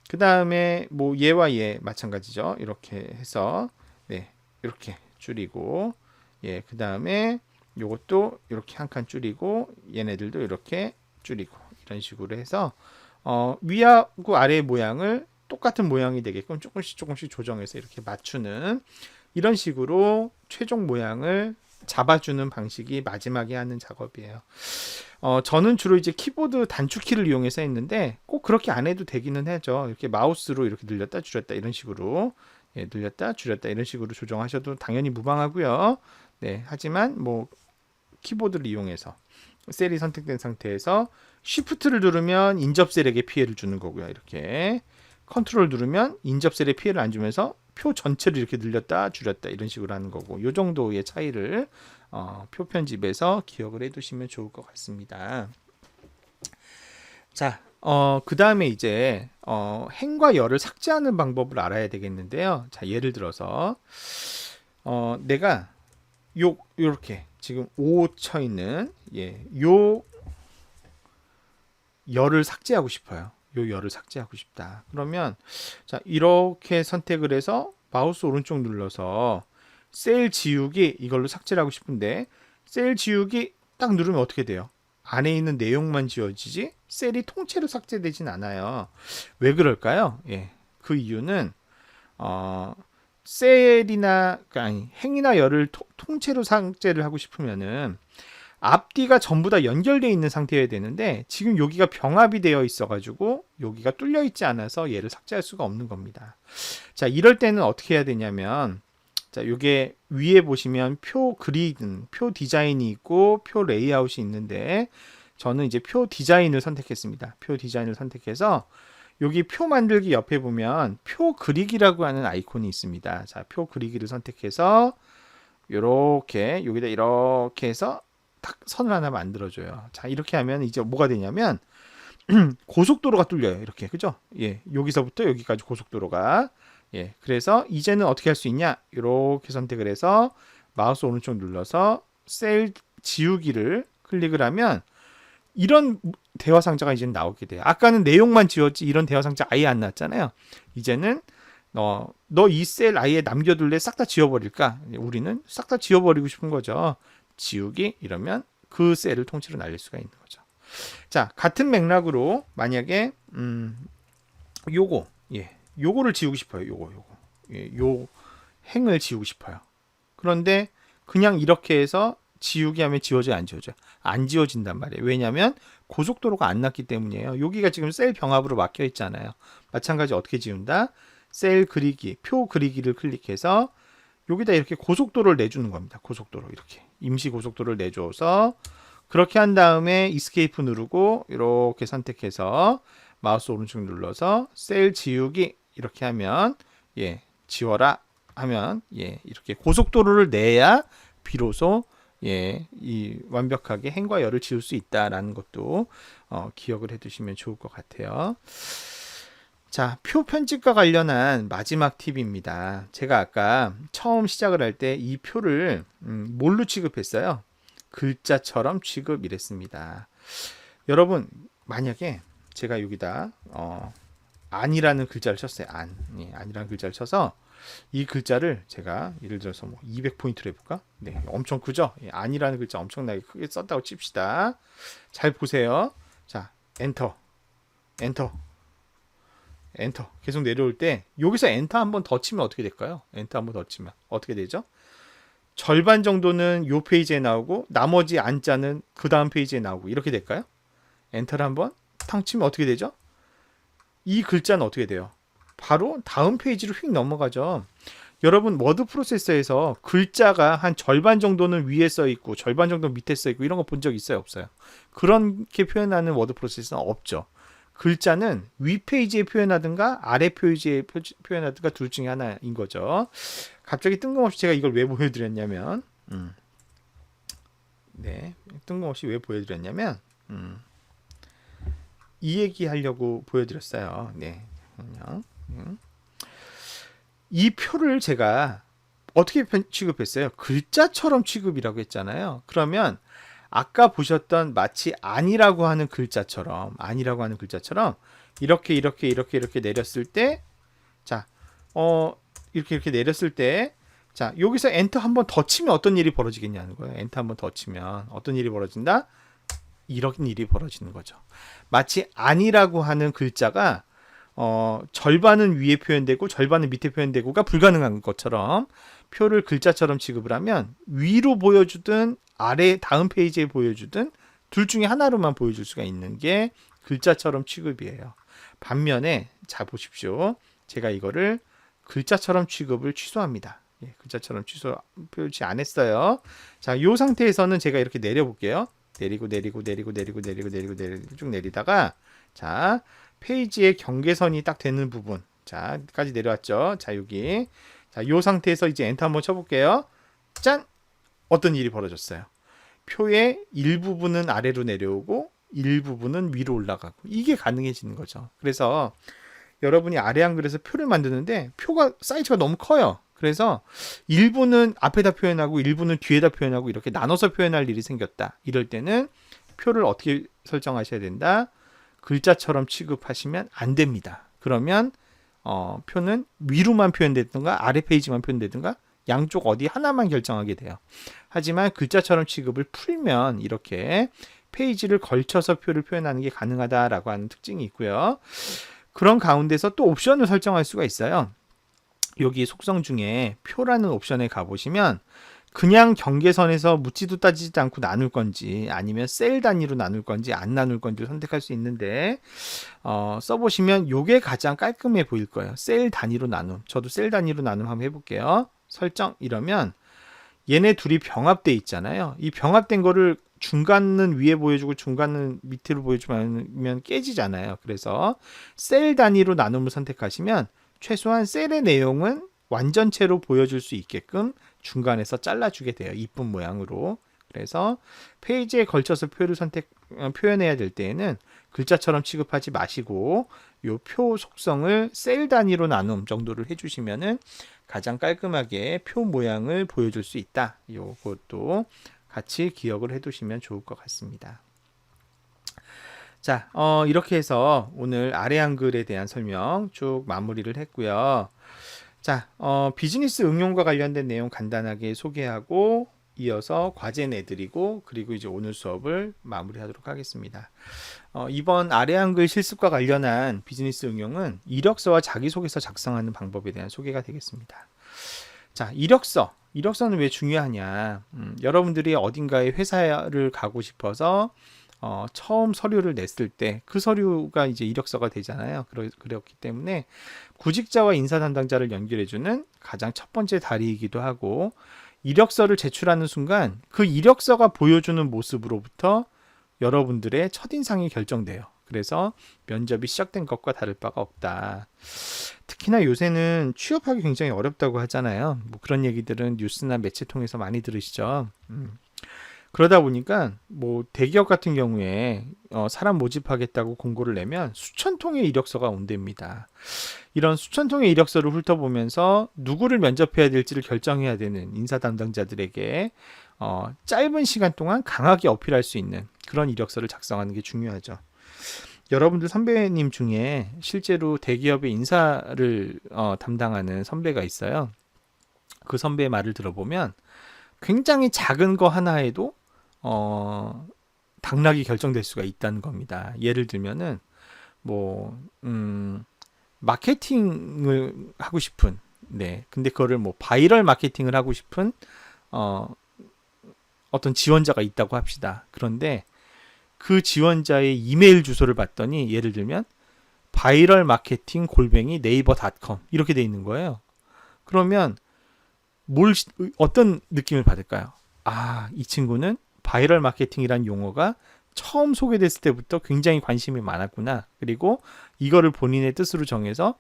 그 다음에 뭐 얘와 얘 마찬가지죠. 이렇게 해서 네 이렇게 줄이고 예 그 다음에 요것도 이렇게 한 칸 줄이고 얘네들도 이렇게 줄이고 이런 식으로 해서 위하고 아래 모양을 똑같은 모양이 되게끔 조금씩 조정해서 이렇게 맞추는 이런 식으로 최종 모양을 잡아주는 방식이 마지막에 하는 작업이에요. 저는 주로 이제 키보드 단축키를 이용해서 했는데 꼭 그렇게 안 해도 되기는 하죠. 이렇게 마우스로 이렇게 늘렸다 줄였다 이런 식으로 예, 늘렸다 줄였다 이런 식으로 조정하셔도 당연히 무방하고요. 네, 하지만 뭐 키보드를 이용해서 셀이 선택된 상태에서 쉬프트를 누르면 인접셀에게 피해를 주는 거고요. 이렇게 컨트롤 누르면 인접셀에 피해를 안 주면서 표 전체를 이렇게 늘렸다 줄였다 이런 식으로 하는 거고 이 정도의 차이를 표 편집에서 기억을 해두시면 좋을 것 같습니다. 자, 그 다음에 이제 행과 열을 삭제하는 방법을 알아야 되겠는데요. 자, 예를 들어서 내가 요렇게 지금 O 쳐 있는 요 열을 삭제하고 싶어요. 요 열을 삭제하고 싶다. 그러면 자 이렇게 선택을 해서 마우스 오른쪽 눌러서 셀 지우기 이걸로 삭제를 하고 싶은데 셀 지우기 딱 누르면 어떻게 돼요? 안에 있는 내용만 지워지지 셀이 통째로 삭제되진 않아요. 왜 그럴까요? 예, 그 이유는 셀이나 아니 행이나 열을 통째로 삭제를 하고 싶으면은 앞뒤가 전부 다 연결되어 있는 상태여야 되는데 지금 여기가 병합이 되어 있어 가지고 여기가 뚫려 있지 않아서 얘를 삭제할 수가 없는 겁니다. 자 이럴 때는 어떻게 해야 되냐면 자 요게 위에 보시면 표 그리드 표 디자인이 있고 표 레이아웃이 있는데 저는 이제 표 디자인을 선택했습니다. 표 디자인을 선택해서 여기 표 만들기 옆에 보면 표 그리기라고 하는 아이콘이 있습니다. 자 표 그리기를 선택해서 요렇게 여기다 이렇게 해서 딱 선을 하나 만들어줘요. 자 이렇게 하면 이제 뭐가 되냐면 고속도로가 뚫려요. 이렇게 그죠? 예, 여기서부터 여기까지 고속도로가 예, 그래서 이제는 어떻게 할 수 있냐? 이렇게 선택을 해서 마우스 오른쪽 눌러서 셀 지우기를 클릭을 하면 이런 대화 상자가 이제 나오게 돼요. 아까는 내용만 지웠지 이런 대화 상자 아예 안 나왔잖아요. 이제는 너 이 셀 아예 남겨둘래? 싹 다 지워버릴까? 우리는 싹 다 지워버리고 싶은 거죠. 지우기 이러면 그 셀을 통째로 날릴 수가 있는 거죠. 자 같은 맥락으로 만약에 요거를 지우고 싶어요. 요거 요 행을 지우고 싶어요. 그런데 그냥 이렇게 해서 지우기 하면 지워져요, 안 지워져요? 안 지워진단 말이에요. 왜냐하면 고속도로가 안 났기 때문이에요. 여기가 지금 셀 병합으로 막혀 있잖아요. 마찬가지 어떻게 지운다? 셀 그리기, 표 그리기를 클릭해서 여기다 이렇게 고속도로를 내주는 겁니다. 고속도로 이렇게 임시 고속도로를 내줘서 그렇게 한 다음에 이스케이프 누르고 이렇게 선택해서 마우스 오른쪽 눌러서 셀 지우기 이렇게 하면 예 지워라 하면 예 이렇게 고속도로를 내야 비로소 예 이 완벽하게 행과 열을 지울 수 있다라는 것도 기억을 해두시면 좋을 것 같아요. 자, 표 편집과 관련한 마지막 팁입니다. 제가 아까 처음 시작을 할 때 이 표를 뭘로 취급했어요? 글자처럼 취급 이랬습니다. 여러분, 만약에 제가 여기다 안이라는 글자를 쳤어요. 안이라는 글자를 쳐서 이 글자를 제가 예를 들어서 뭐 200포인트로 해볼까? 네, 엄청 크죠? 안이라는 글자 엄청나게 크게 썼다고 칩시다. 잘 보세요. 자, 엔터 계속 내려올 때 여기서 엔터 한 번 더 치면 어떻게 될까요? 엔터 한 번 더 치면 어떻게 되죠? 절반 정도는 요 페이지에 나오고 나머지 안자는 그 다음 페이지에 나오고 이렇게 될까요? 엔터를 한번 탕 치면 어떻게 되죠? 이 글자는 어떻게 돼요? 바로 다음 페이지로 휙 넘어가죠. 여러분 워드 프로세서에서 글자가 한 절반 정도는 위에 써 있고 절반 정도 밑에 써 있고 이런 거 본 적 있어요, 없어요? 그렇게 표현하는 워드 프로세서는 없죠. 글자는 위 페이지에 표현하든가 아래 페이지에 표현하든가 둘 중에 하나인 거죠. 갑자기 뜬금없이 제가 이걸 왜 보여드렸냐면 네, 뜬금없이 왜 보여드렸냐면 이 얘기 하려고 보여드렸어요. 네, 그냥 이 표를 제가 어떻게 취급했어요? 글자처럼 취급이라고 했잖아요. 그러면 아까 보셨던 마치 아니라고 하는 글자처럼 이렇게 내렸을 때, 자, 이렇게 내렸을 때, 자, 여기서 엔터 한 번 더 치면 어떤 일이 벌어지겠냐는 거예요. 엔터 한 번 더 치면 어떤 일이 벌어진다? 이런 일이 벌어지는 거죠. 마치 아니라고 하는 글자가 절반은 위에 표현되고 절반은 밑에 표현되고가 불가능한 것처럼 표를 글자처럼 취급을 하면 위로 보여주든 아래 다음 페이지에 보여주든 둘 중에 하나로만 보여줄 수가 있는 게 글자처럼 취급이에요. 반면에 자 보십시오. 제가 이거를 글자처럼 취급을 취소합니다. 예, 글자처럼 표시 안 했어요. 자, 요 상태에서는 제가 이렇게 내려볼게요. 내리고 쭉 내리다가 자, 페이지의 경계선이 딱 되는 부분, 자까지 내려왔죠. 자, 여기 자, 요 상태에서 이제 엔터 한번 쳐볼게요. 짠! 어떤 일이 벌어졌어요? 표의 일부분은 아래로 내려오고 일부분은 위로 올라가고 이게 가능해지는 거죠. 그래서 여러분이 아래 한글에서 표를 만드는데 표가 사이즈가 너무 커요. 그래서 일부는 앞에다 표현하고 일부는 뒤에다 표현하고 이렇게 나눠서 표현할 일이 생겼다. 이럴 때는 표를 어떻게 설정하셔야 된다? 글자처럼 취급하시면 안 됩니다. 그러면 표는 위로만 표현되든가 아래 페이지만 표현되든가 양쪽 어디 하나만 결정하게 돼요. 하지만 글자처럼 취급을 풀면 이렇게 페이지를 걸쳐서 표를 표현하는 게 가능하다라고 하는 특징이 있고요. 그런 가운데서 또 옵션을 설정할 수가 있어요. 여기 속성 중에 표라는 옵션에 가보시면 그냥 경계선에서 묻지도 따지지도 않고 나눌 건지 아니면 셀 단위로 나눌 건지 안 나눌 건지를 선택할 수 있는데 써보시면 이게 가장 깔끔해 보일 거예요. 셀 단위로 나눔. 저도 셀 단위로 나눔 한번 해볼게요. 설정 이러면 얘네 둘이 병합돼 있잖아요. 이 병합된 거를 중간은 위에 보여주고 중간은 밑으로 보여주면 깨지잖아요. 그래서 셀 단위로 나눔을 선택하시면 최소한 셀의 내용은 완전체로 보여줄 수 있게끔 중간에서 잘라주게 돼요. 이쁜 모양으로. 그래서 페이지에 걸쳐서 표를 표현해야 될 때에는 글자처럼 취급하지 마시고 요 표 속성을 셀 단위로 나눔 정도를 해주시면은 가장 깔끔하게 표 모양을 보여줄 수 있다. 요것도 같이 기억을 해두시면 좋을 것 같습니다. 자, 이렇게 해서 오늘 아래 한글에 대한 설명 쭉 마무리를 했고요. 자, 비즈니스 응용과 관련된 내용 간단하게 소개하고 이어서 과제 내드리고 그리고 이제 오늘 수업을 마무리하도록 하겠습니다. 이번 아래 한글 실습과 관련한 비즈니스 응용은 이력서와 자기소개서 작성하는 방법에 대한 소개가 되겠습니다. 자, 이력서는 왜 중요하냐? 여러분들이 어딘가에 회사를 가고 싶어서 처음 서류를 냈을 때 그 서류가 이제 이력서가 되잖아요. 그렇기 때문에 구직자와 인사 담당자를 연결해주는 가장 첫 번째 다리이기도 하고 이력서를 제출하는 순간 그 이력서가 보여주는 모습으로부터 여러분들의 첫인상이 결정돼요. 그래서 면접이 시작된 것과 다를 바가 없다. 특히나 요새는 취업하기 굉장히 어렵다고 하잖아요. 뭐 그런 얘기들은 뉴스나 매체 통해서 많이 들으시죠. 그러다 보니까 뭐 대기업 같은 경우에 사람 모집하겠다고 공고를 내면 수천 통의 이력서가 온답니다. 이런 수천 통의 이력서를 훑어보면서 누구를 면접해야 될지를 결정해야 되는 인사 담당자들에게 짧은 시간 동안 강하게 어필할 수 있는 그런 이력서를 작성하는 게 중요하죠. 여러분들 선배님 중에 실제로 대기업의 인사를 담당하는 선배가 있어요. 그 선배의 말을 들어보면 굉장히 작은 거 하나에도 당락이 결정될 수가 있다는 겁니다. 예를 들면은 뭐 마케팅을 하고 싶은 근데 그거를 뭐 바이럴 마케팅을 하고 싶은 어떤 지원자가 있다고 합시다. 그런데 그 지원자의 이메일 주소를 봤더니 예를 들면 바이럴 마케팅 @ 네이버닷컴 이렇게 돼 있는 거예요. 그러면 어떤 느낌을 받을까요? 아, 이 친구는 바이럴 마케팅이란 용어가 처음 소개됐을 때부터 굉장히 관심이 많았구나. 그리고 이거를 본인의 뜻으로 정해서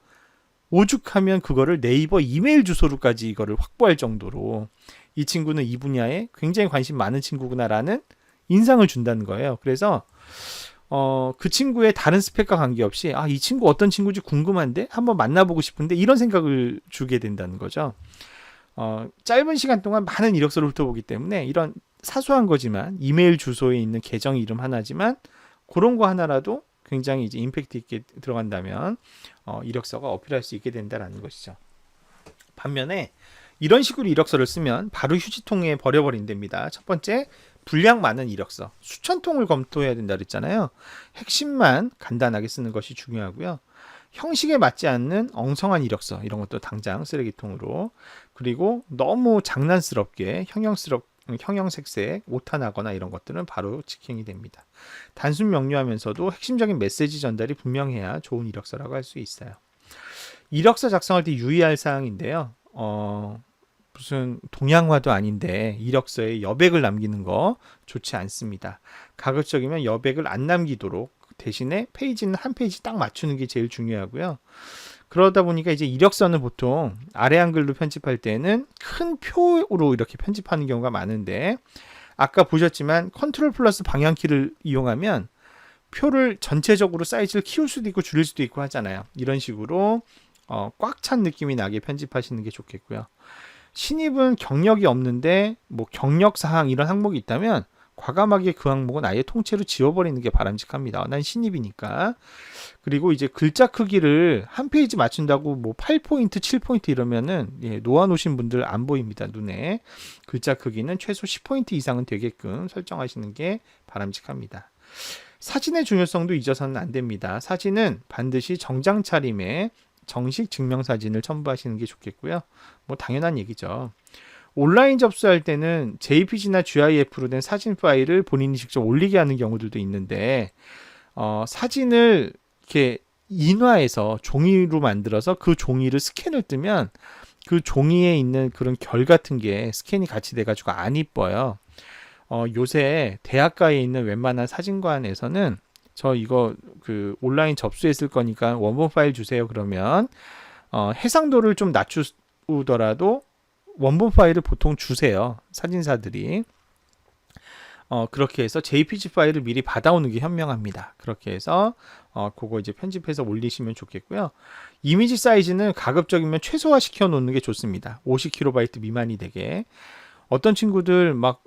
오죽하면 그거를 네이버 이메일 주소로까지 이거를 확보할 정도로 이 친구는 이 분야에 굉장히 관심 많은 친구구나라는 인상을 준다는 거예요. 그래서 그 친구의 다른 스펙과 관계없이 이 친구 어떤 친구인지 궁금한데 한번 만나보고 싶은데 이런 생각을 주게 된다는 거죠. 짧은 시간 동안 많은 이력서를 훑어보기 때문에 이런 사소한 거지만 이메일 주소에 있는 계정 이름 하나지만 그런 거 하나라도 굉장히 이제 임팩트 있게 들어간다면 이력서가 어필할 수 있게 된다는 것이죠. 반면에 이런 식으로 이력서를 쓰면 바로 휴지통에 버려버린답니다. 첫 번째, 분량 많은 이력서. 수천 통을 검토해야 된다 그랬잖아요. 핵심만 간단하게 쓰는 것이 중요하고요. 형식에 맞지 않는 엉성한 이력서 이런 것도 당장 쓰레기통으로. 그리고 너무 장난스럽게 형형색색 오타나거나 이런 것들은 바로 직행이 됩니다. 단순 명료하면서도 핵심적인 메시지 전달이 분명해야 좋은 이력서라고 할 수 있어요. 이력서 작성할 때 유의할 사항인데요. 무슨 동양화도 아닌데 이력서에 여백을 남기는 거 좋지 않습니다. 가급적이면 여백을 안 남기도록 대신에 페이지는 한 페이지 딱 맞추는 게 제일 중요하고요. 그러다 보니까 이제 이력서는 보통 아래 한글로 편집할 때는 큰 표로 이렇게 편집하는 경우가 많은데 아까 보셨지만 컨트롤 플러스 방향키를 이용하면 표를 전체적으로 사이즈를 키울 수도 있고 줄일 수도 있고 하잖아요. 이런 식으로 꽉 찬 느낌이 나게 편집하시는 게 좋겠고요. 신입은 경력이 없는데 뭐 경력 사항 이런 항목이 있다면 과감하게 그 항목은 아예 통째로 지워버리는 게 바람직합니다. 난 신입이니까. 그리고 이제 글자 크기를 한 페이지 맞춘다고 뭐 8포인트, 7포인트 이러면은 놓아놓으신 분들 안 보입니다. 눈에. 글자 크기는 최소 10포인트 이상은 되게끔 설정하시는 게 바람직합니다. 사진의 중요성도 잊어서는 안 됩니다. 사진은 반드시 정장 차림에 정식 증명사진을 첨부하시는 게 좋겠고요. 뭐 당연한 얘기죠. 온라인 접수할 때는 JPG나 GIF로 된 사진 파일을 본인이 직접 올리게 하는 경우들도 있는데 사진을 이렇게 인화해서 종이로 만들어서 그 종이를 스캔을 뜨면 그 종이에 있는 그런 결 같은 게 스캔이 같이 돼가지고 안 이뻐요. 요새 대학가에 있는 웬만한 사진관에서는 저 이거 그 온라인 접수했을 거니까 원본 파일 주세요 그러면 해상도를 좀 낮추더라도 원본 파일을 보통 주세요. 사진사들이. 그렇게 해서 JPG 파일을 미리 받아오는 게 현명합니다. 그렇게 해서 그거 이제 편집해서 올리시면 좋겠고요. 이미지 사이즈는 가급적이면 최소화 시켜 놓는 게 좋습니다. 50KB 미만이 되게. 어떤 친구들 막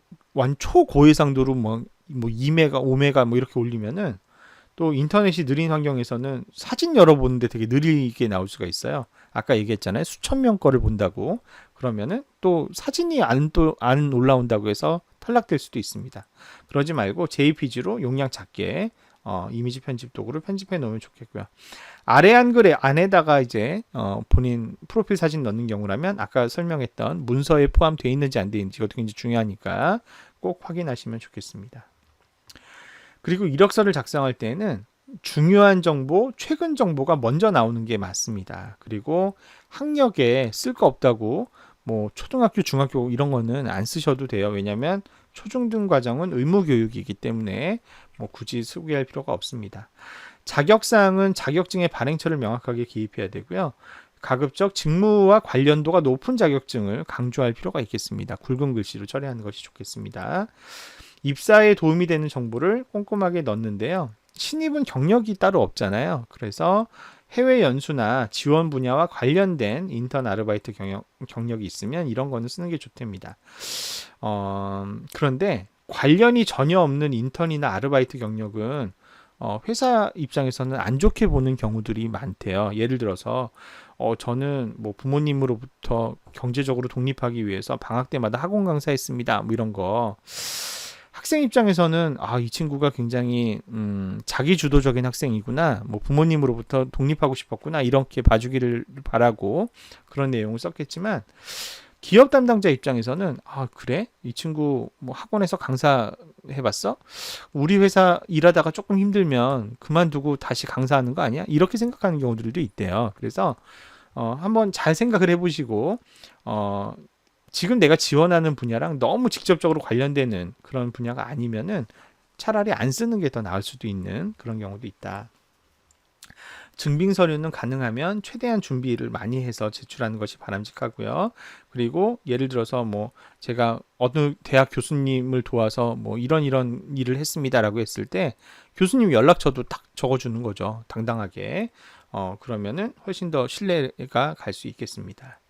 초고해상도로 뭐 2메가, 5메가 뭐 이렇게 올리면은 또 인터넷이 느린 환경에서는 사진 열어보는데 되게 느리게 나올 수가 있어요. 아까 얘기했잖아요. 수천 명 거를 본다고. 그러면은 또 사진이 안 올라온다고 해서 탈락될 수도 있습니다. 그러지 말고 JPG로 용량 작게 이미지 편집 도구를 편집해 놓으면 좋겠고요. 아래 한글에 안에다가 이제 본인 프로필 사진 넣는 경우라면 아까 설명했던 문서에 포함되어 있는지 안 되어 있는지 이것도 굉장히 중요하니까 꼭 확인하시면 좋겠습니다. 그리고 이력서를 작성할 때는 중요한 정보, 최근 정보가 먼저 나오는 게 맞습니다. 그리고 학력에 쓸 거 없다고 뭐 초등학교, 중학교 이런 거는 안 쓰셔도 돼요. 왜냐하면 초중등 과정은 의무 교육이기 때문에 뭐 굳이 소개할 필요가 없습니다. 자격사항은 자격증의 발행처를 명확하게 기입해야 되고요. 가급적 직무와 관련도가 높은 자격증을 강조할 필요가 있겠습니다. 굵은 글씨로 처리하는 것이 좋겠습니다. 입사에 도움이 되는 정보를 꼼꼼하게 넣는데요. 신입은 경력이 따로 없잖아요. 그래서 해외 연수나 지원 분야와 관련된 인턴 아르바이트 경력이 있으면 이런 거는 쓰는 게 좋답니다. 그런데 관련이 전혀 없는 인턴이나 아르바이트 경력은 회사 입장에서는 안 좋게 보는 경우들이 많대요. 예를 들어서 저는 뭐 부모님으로부터 경제적으로 독립하기 위해서 방학 때마다 학원 강사했습니다. 뭐 이런 거. 학생 입장에서는 이 친구가 굉장히 자기 주도적인 학생이구나. 뭐 부모님으로부터 독립하고 싶었구나. 이렇게 봐주기를 바라고 그런 내용을 썼겠지만 기업 담당자 입장에서는 그래? 이 친구 뭐 학원에서 강사 해봤어? 우리 회사 일하다가 조금 힘들면 그만두고 다시 강사하는 거 아니야? 이렇게 생각하는 경우들도 있대요. 그래서 한번 잘 생각을 해보시고 지금 내가 지원하는 분야랑 너무 직접적으로 관련되는 그런 분야가 아니면은 차라리 안 쓰는 게 더 나을 수도 있는 그런 경우도 있다. 증빙 서류는 가능하면 최대한 준비를 많이 해서 제출하는 것이 바람직하고요. 그리고 예를 들어서 뭐 제가 어느 대학 교수님을 도와서 뭐 이런 일을 했습니다라고 했을 때 교수님 연락처도 딱 적어주는 거죠. 당당하게. 그러면은 훨씬 더 신뢰가 갈 수 있겠습니다.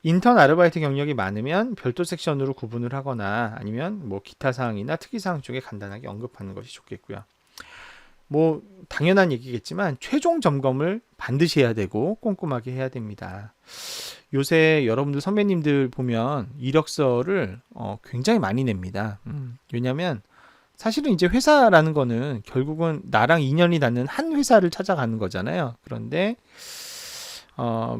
인턴 아르바이트 경력이 많으면 별도 섹션으로 구분을 하거나 아니면 뭐 기타 사항이나 특이 사항 쪽에 간단하게 언급하는 것이 좋겠고요. 뭐 당연한 얘기겠지만 최종 점검을 반드시 해야 되고 꼼꼼하게 해야 됩니다. 요새 여러분들 선배님들 보면 이력서를 굉장히 많이 냅니다. 왜냐하면 사실은 이제 회사라는 거는 결국은 나랑 인연이 닿는 한 회사를 찾아가는 거잖아요. 그런데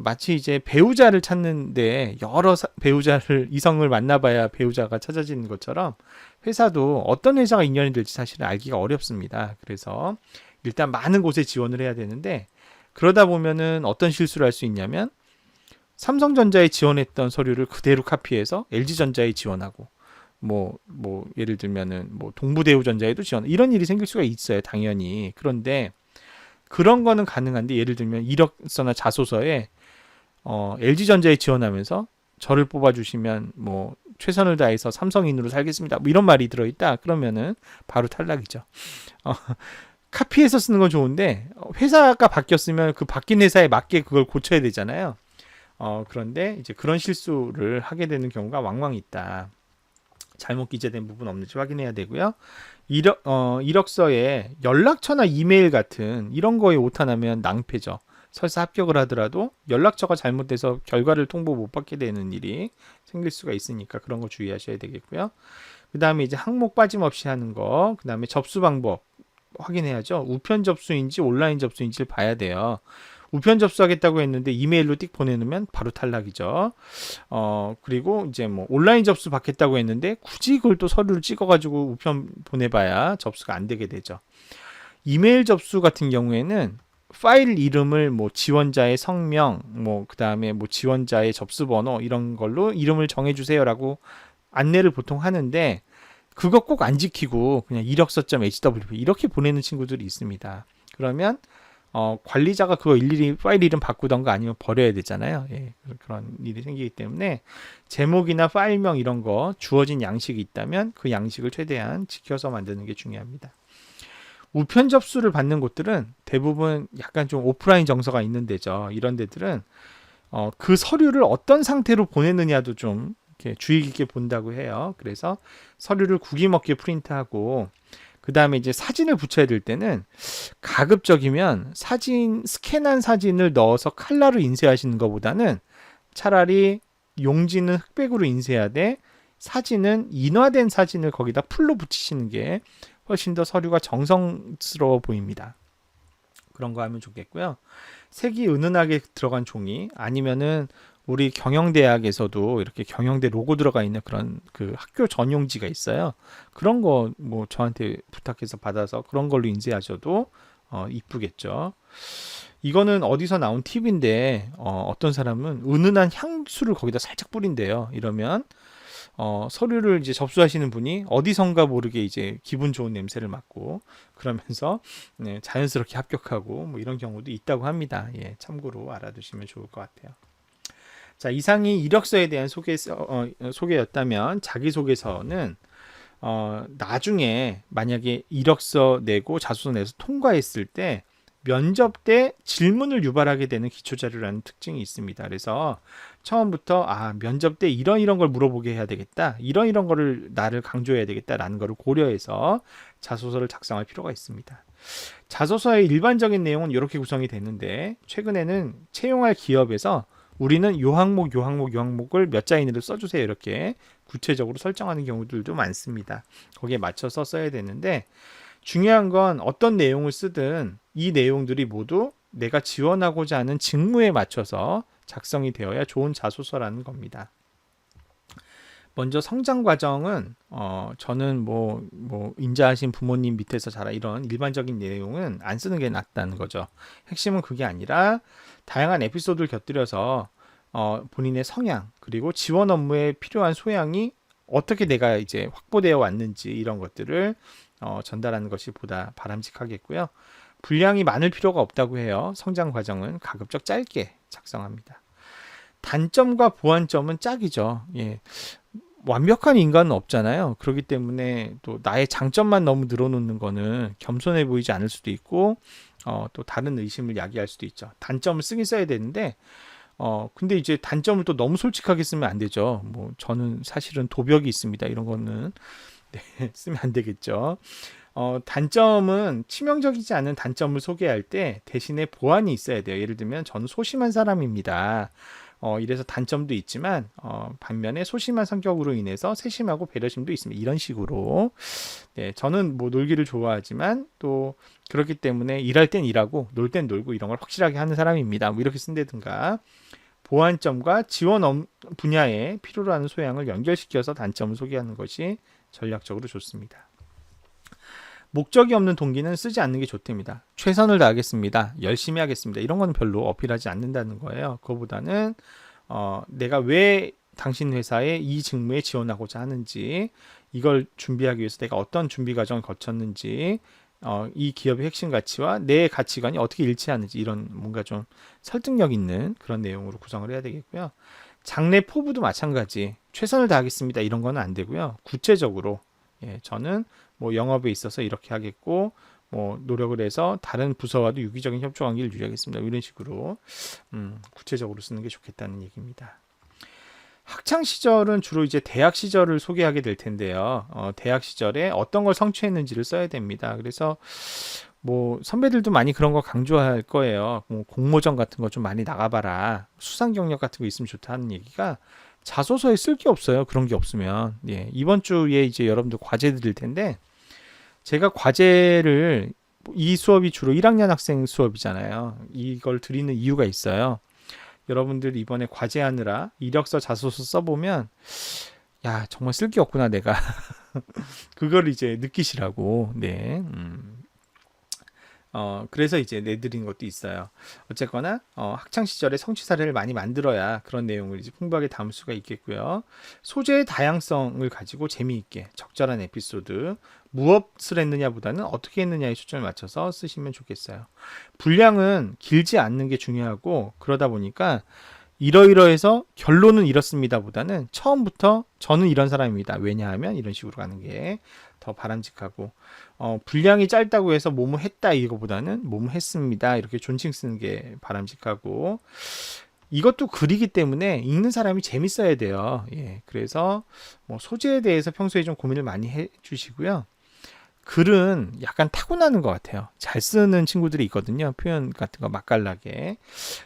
마치 이제 배우자를 찾는데 여러 배우자를 이성을 만나봐야 배우자가 찾아지는 것처럼 회사도 어떤 회사가 인연이 될지 사실은 알기가 어렵습니다. 그래서 일단 많은 곳에 지원을 해야 되는데 그러다 보면은 어떤 실수를 할 수 있냐면 삼성전자에 지원했던 서류를 그대로 카피해서 LG전자에 지원하고 뭐 예를 들면은 뭐 동부대우전자에도 지원 이런 일이 생길 수가 있어요. 당연히. 그런데 그런 거는 가능한데 예를 들면 이력서나 자소서에 LG전자에 지원하면서 저를 뽑아주시면 뭐 최선을 다해서 삼성인으로 살겠습니다. 뭐 이런 말이 들어있다. 그러면은 바로 탈락이죠. 카피해서 쓰는 건 좋은데 회사가 바뀌었으면 그 바뀐 회사에 맞게 그걸 고쳐야 되잖아요. 그런데 이제 그런 실수를 하게 되는 경우가 왕왕 있다. 잘못 기재된 부분 없는지 확인해야 되고요. 이력서에 연락처나 이메일 같은 이런 거에 오타나면 낭패죠. 설사 합격을 하더라도 연락처가 잘못돼서 결과를 통보 못 받게 되는 일이 생길 수가 있으니까 그런 거 주의하셔야 되겠고요. 그 다음에 이제 항목 빠짐없이 하는 거, 그 다음에 접수 방법 확인해야죠. 우편 접수인지 온라인 접수인지를 봐야 돼요. 우편 접수하겠다고 했는데 이메일로 띡 보내놓으면 바로 탈락이죠. 그리고 이제 뭐 온라인 접수 받겠다고 했는데 굳이 그걸 또 서류를 찍어가지고 우편 보내봐야 접수가 안 되게 되죠. 이메일 접수 같은 경우에는 파일 이름을 뭐 지원자의 성명, 뭐 그 다음에 뭐 지원자의 접수번호 이런 걸로 이름을 정해주세요라고 안내를 보통 하는데 그거 꼭 안 지키고 그냥 이력서.hwp 이렇게 보내는 친구들이 있습니다. 그러면 관리자가 그거 일일이 파일 이름 바꾸던가 아니면 버려야 되잖아요. 예, 그런 일이 생기기 때문에 제목이나 파일명 이런 거 주어진 양식이 있다면 그 양식을 최대한 지켜서 만드는 게 중요합니다. 우편 접수를 받는 곳들은 대부분 약간 좀 오프라인 정서가 있는 데죠. 이런 데들은 그 서류를 어떤 상태로 보내느냐도 좀 이렇게 주의 깊게 본다고 해요. 그래서 서류를 구김없게 프린트하고 그 다음에 이제 사진을 붙여야 될 때는 가급적이면 스캔한 사진을 넣어서 칼라로 인쇄하시는 것보다는 차라리 용지는 흑백으로 인쇄해야 사진은 인화된 사진을 거기다 풀로 붙이시는 게 훨씬 더 서류가 정성스러워 보입니다. 그런 거 하면 좋겠고요. 색이 은은하게 들어간 종이 아니면은 우리 경영대학에서도 이렇게 경영대 로고 들어가 있는 그런 그 학교 전용지가 있어요. 그런 거 뭐 저한테 부탁해서 받아서 그런 걸로 인쇄하셔도 이쁘겠죠. 이거는 어디서 나온 팁인데 어떤 사람은 은은한 향수를 거기다 살짝 뿌린대요. 이러면 서류를 이제 접수하시는 분이 어디선가 모르게 이제 기분 좋은 냄새를 맡고 그러면서 네, 자연스럽게 합격하고 뭐 이런 경우도 있다고 합니다. 예, 참고로 알아두시면 좋을 것 같아요. 자, 이상이 이력서에 대한 소개였다면 자기소개서는 나중에 만약에 이력서 내고 자소서 내서 통과했을 때 면접 때 질문을 유발하게 되는 기초자료라는 특징이 있습니다. 그래서 처음부터 면접 때 이런 걸 물어보게 해야 되겠다. 이런 거를 나를 강조해야 되겠다라는 거를 고려해서 자소서를 작성할 필요가 있습니다. 자소서의 일반적인 내용은 이렇게 구성이 되는데 최근에는 채용할 기업에서 우리는 요 항목을 몇 자 이내로 써주세요. 이렇게 구체적으로 설정하는 경우들도 많습니다. 거기에 맞춰서 써야 되는데 중요한 건 어떤 내용을 쓰든 이 내용들이 모두 내가 지원하고자 하는 직무에 맞춰서 작성이 되어야 좋은 자소서라는 겁니다. 먼저 성장 과정은 저는 뭐 인자하신 부모님 밑에서 자라 이런 일반적인 내용은 안 쓰는 게 낫다는 거죠. 핵심은 그게 아니라 다양한 에피소드를 곁들여서 본인의 성향 그리고 지원 업무에 필요한 소양이 어떻게 내가 이제 확보되어 왔는지 이런 것들을 전달하는 것이 보다 바람직하겠고요. 분량이 많을 필요가 없다고 해요. 성장 과정은 가급적 짧게 작성합니다. 단점과 보완점은 짝이죠. 예. 완벽한 인간은 없잖아요. 그렇기 때문에 또 나의 장점만 너무 늘어놓는 거는 겸손해 보이지 않을 수도 있고 또 다른 의심을 야기할 수도 있죠. 단점을 쓰긴 써야 되는데 근데 이제 단점을 또 너무 솔직하게 쓰면 안 되죠. 뭐 저는 사실은 도벽이 있습니다. 이런 거는 네, 쓰면 안 되겠죠. 단점은 치명적이지 않은 단점을 소개할 때 대신에 보완이 있어야 돼요. 예를 들면 저는 소심한 사람입니다. 이래서 단점도 있지만 반면에 소심한 성격으로 인해서 세심하고 배려심도 있습니다. 이런 식으로 네, 저는 뭐 놀기를 좋아하지만 또 그렇기 때문에 일할 땐 일하고 놀 땐 놀고 이런 걸 확실하게 하는 사람입니다. 뭐 이렇게 쓴다든가 보완점과 지원 분야에 필요로 하는 소양을 연결시켜서 단점을 소개하는 것이 전략적으로 좋습니다. 목적이 없는 동기는 쓰지 않는 게 좋답니다. 최선을 다하겠습니다. 열심히 하겠습니다. 이런 건 별로 어필하지 않는다는 거예요. 그거보다는 내가 왜 당신 회사에 이 직무에 지원하고자 하는지, 이걸 준비하기 위해서 내가 어떤 준비 과정을 거쳤는지, 이 기업의 핵심 가치와 내 가치관이 어떻게 일치하는지 이런 뭔가 좀 설득력 있는 그런 내용으로 구성을 해야 되겠고요. 장래 포부도 마찬가지. 최선을 다하겠습니다. 이런 건 안 되고요. 구체적으로 저는 뭐 영업에 있어서 이렇게 하겠고 뭐 노력을 해서 다른 부서와도 유기적인 협조 관계를 유지하겠습니다. 이런 식으로 구체적으로 쓰는 게 좋겠다는 얘기입니다. 학창 시절은 주로 이제 대학 시절을 소개하게 될 텐데요. 대학 시절에 어떤 걸 성취했는지를 써야 됩니다. 그래서 뭐 선배들도 많이 그런 거 강조할 거예요. 뭐 공모전 같은 거 좀 많이 나가봐라. 수상 경력 같은 거 있으면 좋다는 얘기가 자소서에 쓸 게 없어요. 그런 게 없으면. 예, 이번 주에 이제 여러분들 과제 드릴 텐데 제가 과제를 이 수업이 주로 1학년 학생 수업이잖아요. 이걸 드리는 이유가 있어요. 여러분들 이번에 과제하느라 이력서 자소서 써보면 야 정말 쓸 게 없구나 내가 그걸 이제 느끼시라고 네. 그래서 이제 내드린 것도 있어요. 어쨌거나 학창 시절에 성취 사례를 많이 만들어야 그런 내용을 이제 풍부하게 담을 수가 있겠고요. 소재의 다양성을 가지고 재미있게 적절한 에피소드, 무엇을 했느냐보다는 어떻게 했느냐에 초점을 맞춰서 쓰시면 좋겠어요. 분량은 길지 않는 게 중요하고 그러다 보니까 이러이러해서 결론은 이렇습니다 보다는 처음부터 저는 이런 사람입니다. 왜냐하면 이런 식으로 가는 게 더 바람직하고 분량이 짧다고 해서 뭐뭐 했다 이거보다는 뭐뭐 했습니다 이렇게 존칭 쓰는 게 바람직하고 이것도 글이기 때문에 읽는 사람이 재밌어야 돼요. 예, 그래서 뭐 소재에 대해서 평소에 좀 고민을 많이 해주시고요. 글은 약간 타고나는 것 같아요. 잘 쓰는 친구들이 있거든요. 표현 같은 거 맛깔나게.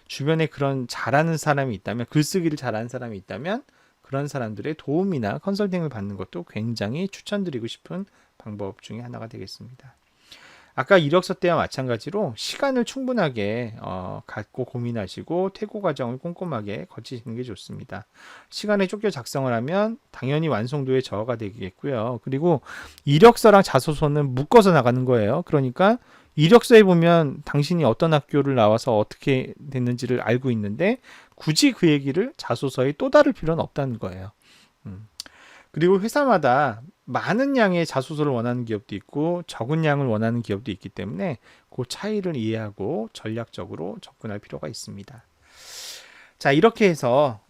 주변에 그런 잘하는 사람이 있다면, 글쓰기를 잘하는 사람이 있다면 그런 사람들의 도움이나 컨설팅을 받는 것도 굉장히 추천드리고 싶은 방법 중에 하나가 되겠습니다. 아까 이력서 때와 마찬가지로 시간을 충분하게 갖고 고민하시고 퇴고 과정을 꼼꼼하게 거치시는 게 좋습니다. 시간에 쫓겨 작성을 하면 당연히 완성도에 저하가 되겠고요. 그리고 이력서랑 자소서는 묶어서 나가는 거예요. 그러니까 이력서에 보면 당신이 어떤 학교를 나와서 어떻게 됐는지를 알고 있는데 굳이 그 얘기를 자소서에 또 다룰 필요는 없다는 거예요. 그리고 회사마다 많은 양의 자소서를 원하는 기업도 있고 적은 양을 원하는 기업도 있기 때문에 그 차이를 이해하고 전략적으로 접근할 필요가 있습니다. 자, 이렇게 해서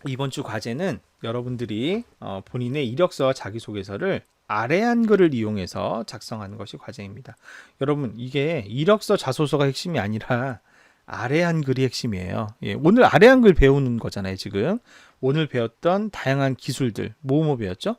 이번 주 과제는 여러분들이 본인의 이력서 자기소개서를 아래 한글을 이용해서 작성하는 것이 과제입니다. 여러분 이게 이력서 자소서가 핵심이 아니라 아래 한글이 핵심이에요. 예, 오늘 아래 한글 배우는 거잖아요. 지금 오늘 배웠던 다양한 기술들 뭐뭐 배웠죠?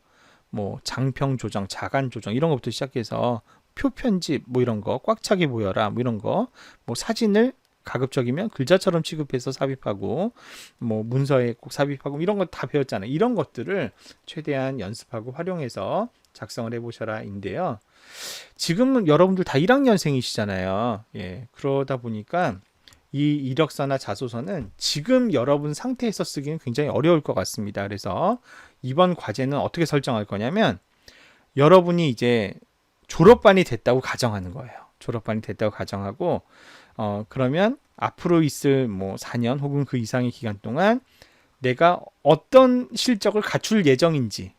뭐 장평 조정, 자간 조정 이런 것부터 시작해서 표 편집 뭐 이런 거 꽉 차게 보여라 뭐 이런 거 뭐 사진을 가급적이면 글자처럼 취급해서 삽입하고 뭐 문서에 꼭 삽입하고 이런 거 다 배웠잖아요. 이런 것들을 최대한 연습하고 활용해서 작성을 해보셔라 인데요. 지금은 여러분들 다 1학년생이시잖아요. 예, 그러다 보니까 이 이력서나 자소서는 지금 여러분 상태에서 쓰기는 굉장히 어려울 것 같습니다. 그래서 이번 과제는 어떻게 설정할 거냐면 여러분이 이제 졸업반이 됐다고 가정하는 거예요. 졸업반이 됐다고 가정하고 그러면 앞으로 있을 뭐 4년 혹은 그 이상의 기간 동안 내가 어떤 실적을 갖출 예정인지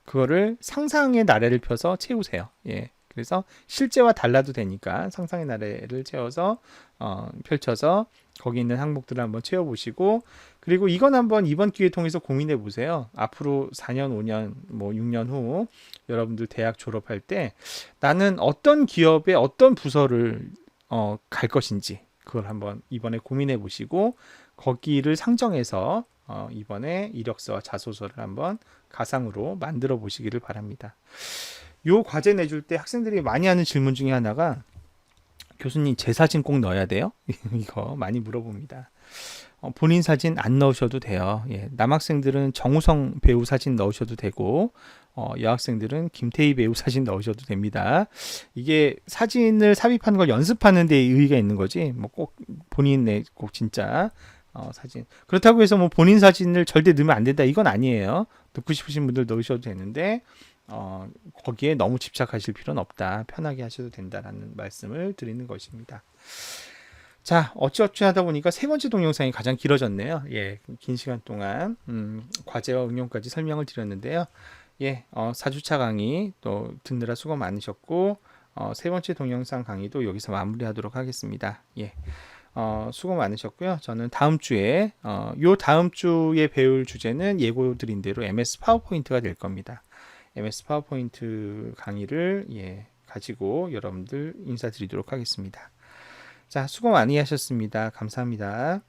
그거를 상상의 나래를 펴서 채우세요. 예. 그래서 실제와 달라도 되니까 상상의 나래를 채워서 펼쳐서 거기 있는 항목들을 한번 채워보시고, 그리고 이건 한번 이번 기회 통해서 고민해 보세요. 앞으로 4년, 5년, 뭐 6년 후 여러분들 대학 졸업할 때 나는 어떤 기업의 어떤 부서를 갈 것인지 그걸 한번 이번에 고민해 보시고 거기를 상정해서 이번에 이력서와 자소서를 한번 가상으로 만들어 보시기를 바랍니다. 요 과제 내줄 때 학생들이 많이 하는 질문 중에 하나가 교수님 제 사진 꼭 넣어야 돼요? 이거 많이 물어봅니다. 본인 사진 안 넣으셔도 돼요. 예, 남학생들은 정우성 배우 사진 넣으셔도 되고 여학생들은 김태희 배우 사진 넣으셔도 됩니다. 이게 사진을 삽입하는 걸 연습하는 데 의의가 있는 거지 뭐 꼭 본인의 꼭 진짜 사진 그렇다고 해서 뭐 본인 사진을 절대 넣으면 안 된다 이건 아니에요. 넣고 싶으신 분들 넣으셔도 되는데 거기에 너무 집착하실 필요는 없다. 편하게 하셔도 된다라는 말씀을 드리는 것입니다. 자, 어찌어찌 하다 보니까 세 번째 동영상이 가장 길어졌네요. 예, 긴 시간 동안 과제와 응용까지 설명을 드렸는데요. 예, 4주차 강의 또 듣느라 수고 많으셨고 세 번째 동영상 강의도 여기서 마무리하도록 하겠습니다. 예, 수고 많으셨고요. 저는 다음 주에 요 다음 주에 배울 주제는 예고드린 대로 MS 파워포인트가 될 겁니다. MS 파워포인트 강의를 가지고 여러분들 인사드리도록 하겠습니다. 자, 수고 많이 하셨습니다. 감사합니다.